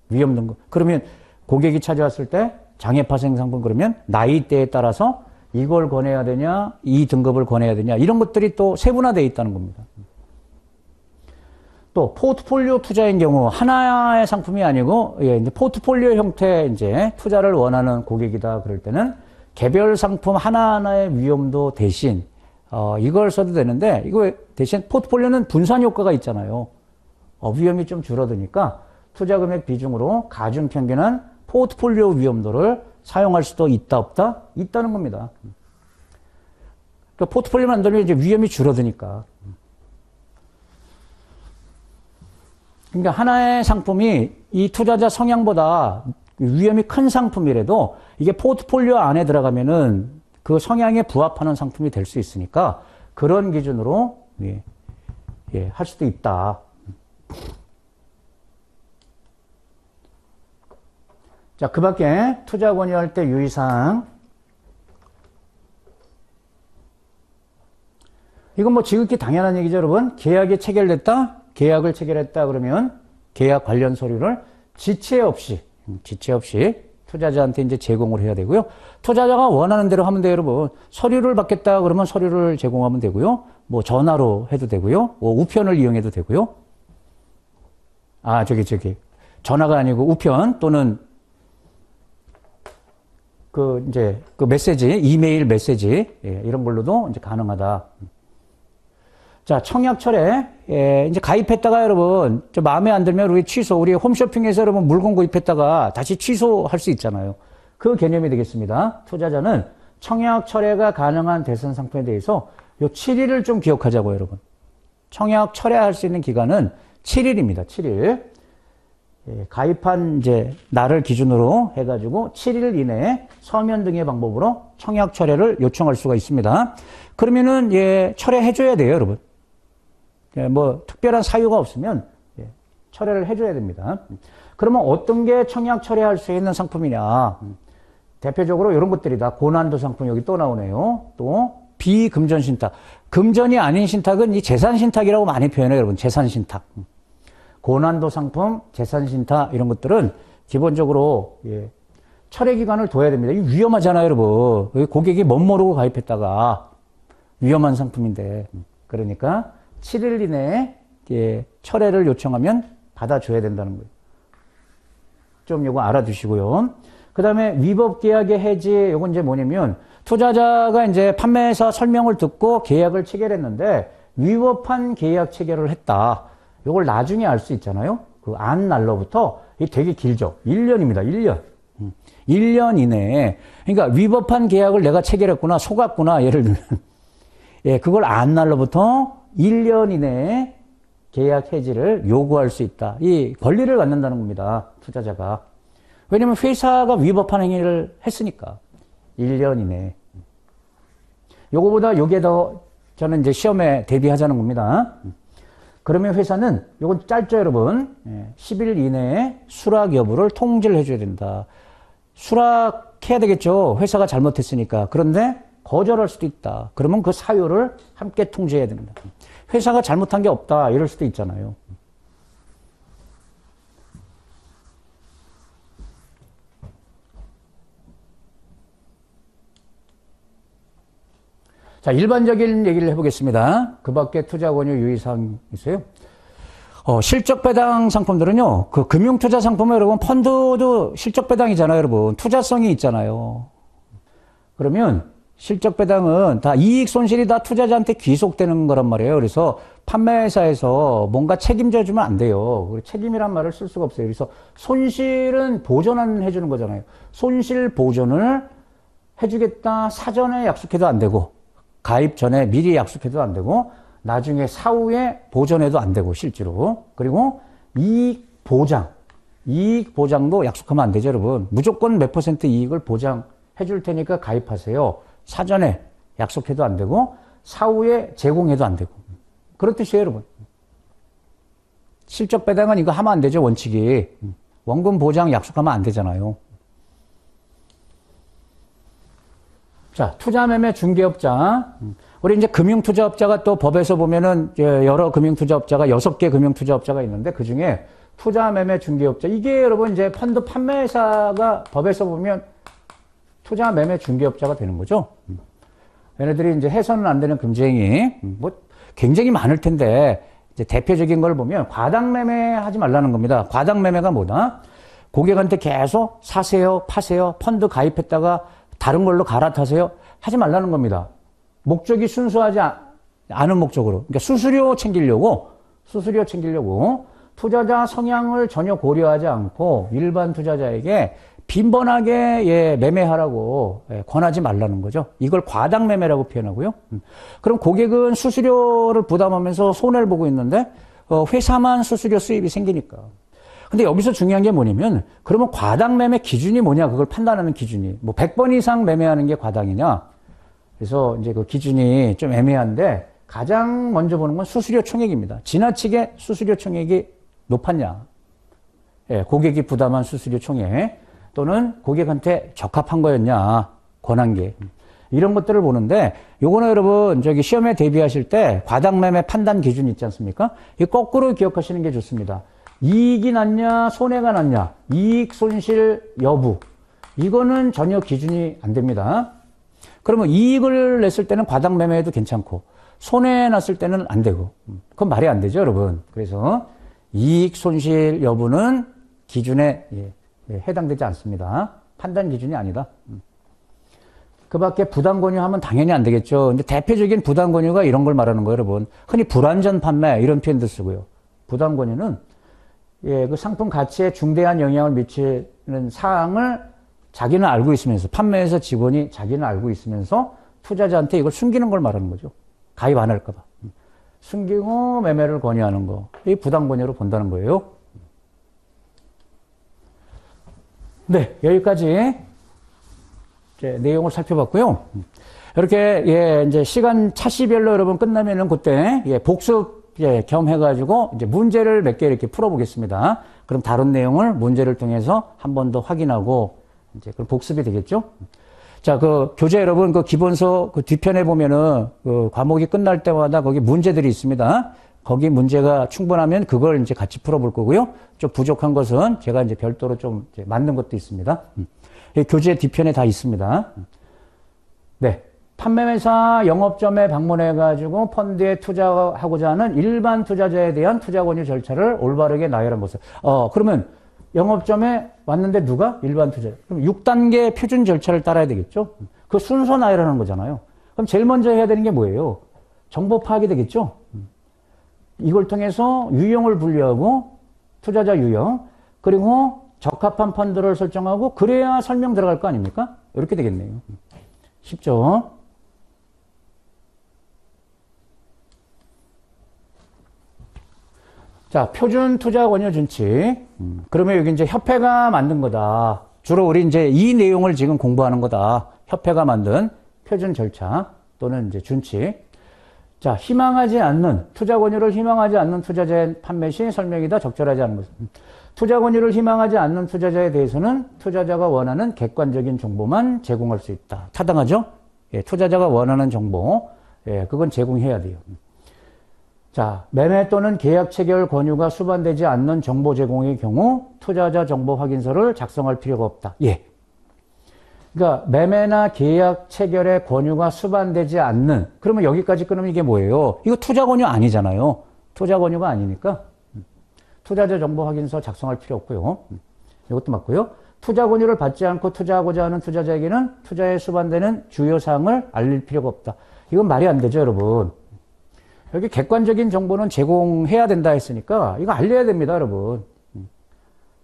위험 등급. 그러면 고객이 찾아왔을 때 장애 파생 상품 그러면 나이대에 따라서 이걸 권해야 되냐, 이 등급을 권해야 되냐 이런 것들이 또 세분화되어 있다는 겁니다. 또 포트폴리오 투자인 경우 하나의 상품이 아니고 이제 포트폴리오 형태 이제 투자를 원하는 고객이다 그럴 때는 개별 상품 하나하나의 위험도 대신 이걸 써도 되는데 이거 대신 포트폴리오는 분산 효과가 있잖아요. 위험이 좀 줄어드니까 투자 금액 비중으로 가중평균한 포트폴리오 위험도를 사용할 수도 있다 없다? 있다는 겁니다. 그러니까 포트폴리오 만들면 이제 위험이 줄어드니까. 그러니까 하나의 상품이 이 투자자 성향보다 위험이 큰 상품이라도 이게 포트폴리오 안에 들어가면은 그 성향에 부합하는 상품이 될 수 있으니까 그런 기준으로 할 수도 있다. 자, 그 밖에 투자 권유할 때 유의사항. 이건 뭐 지극히 당연한 얘기죠, 여러분. 계약이 체결됐다? 계약을 체결했다 그러면 계약 관련 서류를 지체 없이 투자자한테 이제 제공을 해야 되고요. 투자자가 원하는 대로 하면 돼요, 여러분. 서류를 받겠다 그러면 서류를 제공하면 되고요. 뭐 전화로 해도 되고요. 뭐 우편을 이용해도 되고요. 전화가 아니고 우편 또는 그 메시지, 이메일 메시지, 이런 걸로도 이제 가능하다. 자, 청약철에, 이제 가입했다가 여러분, 마음에 안 들면 우리 우리 홈쇼핑에서 여러분 물건 구입했다가 다시 취소할 수 있잖아요. 그 개념이 되겠습니다. 투자자는 청약 철회가 가능한 대선 상품에 대해서 요 7일을 좀 기억하자고요, 여러분. 청약 철회할 수 있는 기간은 7일입니다, 7일. 가입한 이제 날을 기준으로 해가지고 7일 이내에 서면 등의 방법으로 청약 철회를 요청할 수가 있습니다. 그러면은 철회해줘야 돼요, 여러분. 뭐 특별한 사유가 없으면 철회를 해줘야 됩니다. 그러면 어떤 게 청약 철회할 수 있는 상품이냐? 대표적으로 이런 것들이다. 고난도 상품 여기 또 나오네요. 또 비금전 신탁. 금전이 아닌 신탁은 이 재산 신탁이라고 많이 표현해요, 여러분. 재산 신탁. 고난도 상품, 재산 신탁 이런 것들은 기본적으로 철회 기간을 둬야 됩니다. 이거 위험하잖아요, 여러분. 고객이 멋 모르고 가입했다가 위험한 상품인데. 그러니까 7일 이내에 철회를 요청하면 받아줘야 된다는 거예요. 좀 요거 알아두시고요. 그 다음에 위법 계약의 해지, 요건 이제 뭐냐면 투자자가 이제 판매사 설명을 듣고 계약을 체결했는데 위법한 계약 체결을 했다. 요걸 나중에 알 수 있잖아요. 그 안 날로부터 이게 되게 길죠. 1년입니다. 1년. 1년 이내에. 그러니까 위법한 계약을 내가 체결했구나, 속았구나, 예를 들면. 그걸 안 날로부터 1년 이내에 계약 해지를 요구할 수 있다. 이 권리를 갖는다는 겁니다. 투자자가. 왜냐면 회사가 위법한 행위를 했으니까. 1년 이내에. 요거보다 요게 더 저는 이제 시험에 대비하자는 겁니다. 그러면 회사는 요건 짧죠, 여러분. 10일 이내에 수락 여부를 통지를 해줘야 된다. 수락해야 되겠죠. 회사가 잘못했으니까. 그런데 거절할 수도 있다. 그러면 그 사유를 함께 통지해야 됩니다. 회사가 잘못한 게 없다. 이럴 수도 있잖아요. 자, 일반적인 얘기를 해보겠습니다. 그 밖에 투자 권유 유의사항 있어요? 실적 배당 상품들은요, 그 금융투자 상품은 여러분, 펀드도 실적 배당이잖아요, 여러분. 투자성이 있잖아요. 그러면 실적 배당은 다 이익 손실이 다 투자자한테 귀속되는 거란 말이에요. 그래서 판매회사에서 뭔가 책임져 주면 안 돼요. 책임이란 말을 쓸 수가 없어요. 그래서 손실은 보전은 해주는 거잖아요. 손실 보전을 해주겠다 사전에 약속해도 안 되고, 가입 전에 미리 약속해도 안 되고, 나중에 사후에 보전해도 안 되고, 실제로. 그리고 이익 보장도 약속하면 안 되죠, 여러분. 무조건 몇 % 이익을 보장해 줄 테니까 가입하세요. 사전에 약속해도 안 되고, 사후에 제공해도 안 되고. 그렇듯이에요, 여러분. 실적 배당은 이거 하면 안 되죠, 원칙이. 원금 보장 약속하면 안 되잖아요. 자, 투자매매 중개업자. 우리 이제 금융투자업자가 또 법에서 보면은 여러 금융투자업자가 6개 금융투자업자가 있는데 그 중에 투자매매 중개업자. 이게 여러분 이제 펀드 판매사가 법에서 보면 투자매매 중개업자가 되는 거죠. 얘네들이 이제 해서는 안 되는 금지행위. 뭐 굉장히 많을 텐데 이제 대표적인 걸 보면 과당매매 하지 말라는 겁니다. 과당매매가 뭐다? 고객한테 계속 사세요, 파세요, 펀드 가입했다가 다른 걸로 갈아타세요. 하지 말라는 겁니다. 목적이 순수하지 않은 목적으로. 그러니까 수수료 챙기려고 투자자 성향을 전혀 고려하지 않고 일반 투자자에게 빈번하게 매매하라고 권하지 말라는 거죠. 이걸 과당매매라고 표현하고요. 그럼 고객은 수수료를 부담하면서 손해를 보고 있는데 회사만 수수료 수입이 생기니까. 근데 여기서 중요한 게 뭐냐면 그러면 과당매매 기준이 뭐냐, 그걸 판단하는 기준이. 뭐 100번 이상 매매하는 게 과당이냐. 그래서 이제 그 기준이 좀 애매한데 가장 먼저 보는 건 수수료 총액입니다. 지나치게 수수료 총액이 높았냐. 고객이 부담한 수수료 총액 또는 고객한테 적합한 거였냐, 권한계. 이런 것들을 보는데 요거는 여러분 저기 시험에 대비하실 때 과당매매 판단 기준이 있지 않습니까? 이 거꾸로 기억하시는 게 좋습니다. 이익이 났냐, 손해가 났냐, 이익 손실 여부. 이거는 전혀 기준이 안 됩니다. 그러면 이익을 냈을 때는 과당매매해도 괜찮고, 손해 났을 때는 안 되고. 그건 말이 안 되죠, 여러분. 그래서 이익 손실 여부는 기준에 해당되지 않습니다. 판단 기준이 아니다. 그 밖에 부당 권유하면 당연히 안 되겠죠. 근데 대표적인 부당 권유가 이런 걸 말하는 거예요, 여러분. 흔히 불완전 판매 이런 표현도 쓰고요. 부당 권유는 그 상품 가치에 중대한 영향을 미치는 사항을 자기는 알고 있으면서, 판매회사 직원이 자기는 알고 있으면서 투자자한테 이걸 숨기는 걸 말하는 거죠. 가입 안 할까봐. 숨기고 매매를 권유하는 거. 이 부당 권유로 본다는 거예요. 네, 여기까지 이제 내용을 살펴봤고요. 이렇게, 예, 이제 시간 차시별로 여러분 끝나면은 그때, 예, 복습, 예, 겸 해가지고 이제 문제를 몇 개 이렇게 풀어보겠습니다. 그럼 다른 내용을 문제를 통해서 한 번 더 확인하고, 이제 그럼 복습이 되겠죠? 자, 그 교재 여러분 그 기본서 그 뒤편에 보면은 그 과목이 끝날 때마다 거기 문제들이 있습니다. 거기 문제가 충분하면 그걸 이제 같이 풀어볼 거고요. 좀 부족한 것은 제가 이제 별도로 좀 이제 만든 것도 있습니다. 교재 뒤편에 다 있습니다. 네. 판매회사 영업점에 방문해가지고 펀드에 투자하고자 하는 일반 투자자에 대한 투자 권유 절차를 올바르게 나열한 모습. 그러면 영업점에 왔는데 누가? 일반 투자자. 그럼 6단계 표준 절차를 따라야 되겠죠? 그 순서 나열하는 거잖아요. 그럼 제일 먼저 해야 되는 게 뭐예요? 정보 파악이 되겠죠? 이걸 통해서 유형을 분류하고 투자자 유형, 그리고 적합한 펀드를 설정하고 그래야 설명 들어갈 거 아닙니까? 이렇게 되겠네요. 쉽죠? 자, 표준 투자 권유 준칙. 그러면 여기 이제 협회가 만든 거다. 주로 우리 이제 이 내용을 지금 공부하는 거다. 협회가 만든 표준 절차 또는 이제 준칙. 자, 희망하지 않는, 투자 권유를 희망하지 않는 투자자의 판매 시 설명이다. 적절하지 않은 것. 투자 권유를 희망하지 않는 투자자에 대해서는 투자자가 원하는 객관적인 정보만 제공할 수 있다. 타당하죠? 예, 투자자가 원하는 정보. 예, 그건 제공해야 돼요. 자, 매매 또는 계약 체결 권유가 수반되지 않는 정보 제공의 경우 투자자 정보 확인서를 작성할 필요가 없다. 예. 그러니까 매매나 계약 체결의 권유가 수반되지 않는, 그러면 여기까지 끊으면 이게 뭐예요? 이거 투자 권유 아니잖아요. 투자 권유가 아니니까 투자자 정보 확인서 작성할 필요 없고요. 이것도 맞고요. 투자 권유를 받지 않고 투자하고자 하는 투자자에게는 투자에 수반되는 주요 사항을 알릴 필요가 없다. 이건 말이 안 되죠, 여러분. 여기 객관적인 정보는 제공해야 된다 했으니까 이거 알려야 됩니다, 여러분.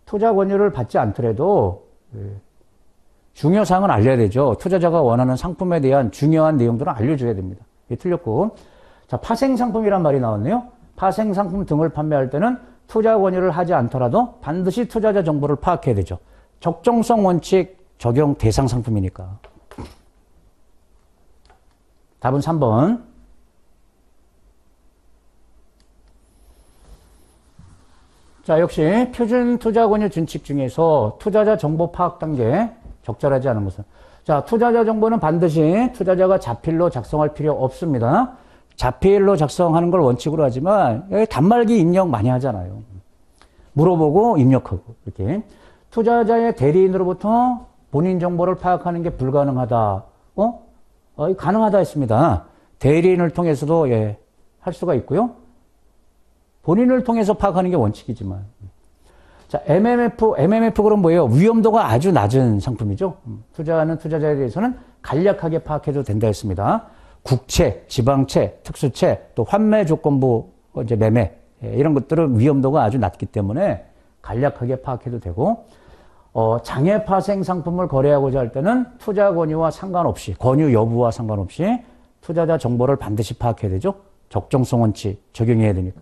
투자 권유를 받지 않더라도 중요 사항은 알려야 되죠. 투자자가 원하는 상품에 대한 중요한 내용들은 알려줘야 됩니다. 이게 틀렸고. 자, 파생상품이란 말이 나왔네요. 파생상품 등을 판매할 때는 투자 권유를 하지 않더라도 반드시 투자자 정보를 파악해야 되죠. 적정성 원칙 적용 대상 상품이니까. 답은 3번. 자, 역시 표준 투자 권유 준칙 중에서 투자자 정보 파악 단계 적절하지 않은 것은. 자, 투자자 정보는 반드시 투자자가 자필로 작성할 필요 없습니다. 자필로 작성하는 걸 원칙으로 하지만 단말기 입력 많이 하잖아요. 물어보고 입력하고 이렇게. 투자자의 대리인으로부터 본인 정보를 파악하는 게 불가능하다. 가능하다 했습니다. 대리인을 통해서도 예, 할 수가 있고요. 본인을 통해서 파악하는 게 원칙이지만. 자, MMF 그럼 뭐예요? 위험도가 아주 낮은 상품이죠. 투자하는 투자자에 대해서는 간략하게 파악해도 된다 했습니다. 국채, 지방채, 특수채, 또 환매 조건부 이제 매매 이런 것들은 위험도가 아주 낮기 때문에 간략하게 파악해도 되고, 장애 파생 상품을 거래하고자 할 때는 투자 권유와 상관없이, 권유 여부와 상관없이 투자자 정보를 반드시 파악해야 되죠. 적정성 원칙 적용해야 되니까.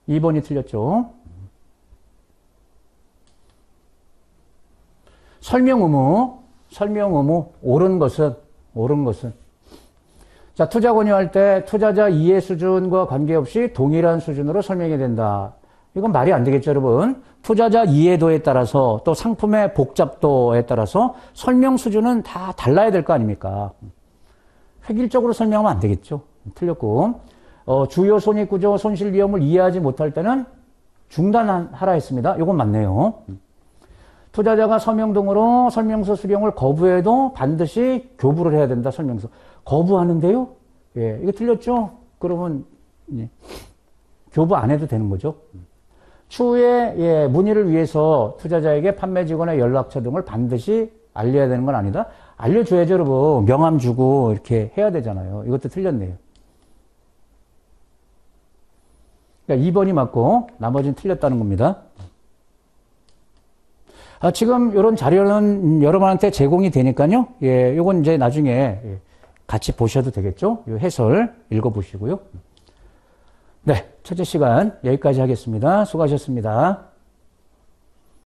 2번이 틀렸죠. 설명 의무, 옳은 것은. 자, 투자 권유할 때 투자자 이해 수준과 관계없이 동일한 수준으로 설명해야 된다. 이건 말이 안 되겠죠, 여러분. 투자자 이해도에 따라서 또 상품의 복잡도에 따라서 설명 수준은 다 달라야 될 거 아닙니까? 획일적으로 설명하면 안 되겠죠. 틀렸고. 주요 손익구조, 손실 위험을 이해하지 못할 때는 중단하라 했습니다. 이건 맞네요. 투자자가 서명 등으로 설명서 수령을 거부해도 반드시 교부를 해야 된다. 설명서. 거부하는데요? 예, 이거 틀렸죠? 그러면 예, 교부 안 해도 되는 거죠. 추후에 예, 문의를 위해서 투자자에게 판매 직원의 연락처 등을 반드시 알려야 되는 건 아니다. 알려줘야죠, 여러분. 명함 주고 이렇게 해야 되잖아요. 이것도 틀렸네요. 그러니까 2번이 맞고 나머지는 틀렸다는 겁니다. 지금 이런 자료는 여러분한테 제공이 되니까요. 예, 요건 이제 나중에 같이 보셔도 되겠죠. 이 해설 읽어보시고요. 네, 첫째 시간 여기까지 하겠습니다. 수고하셨습니다.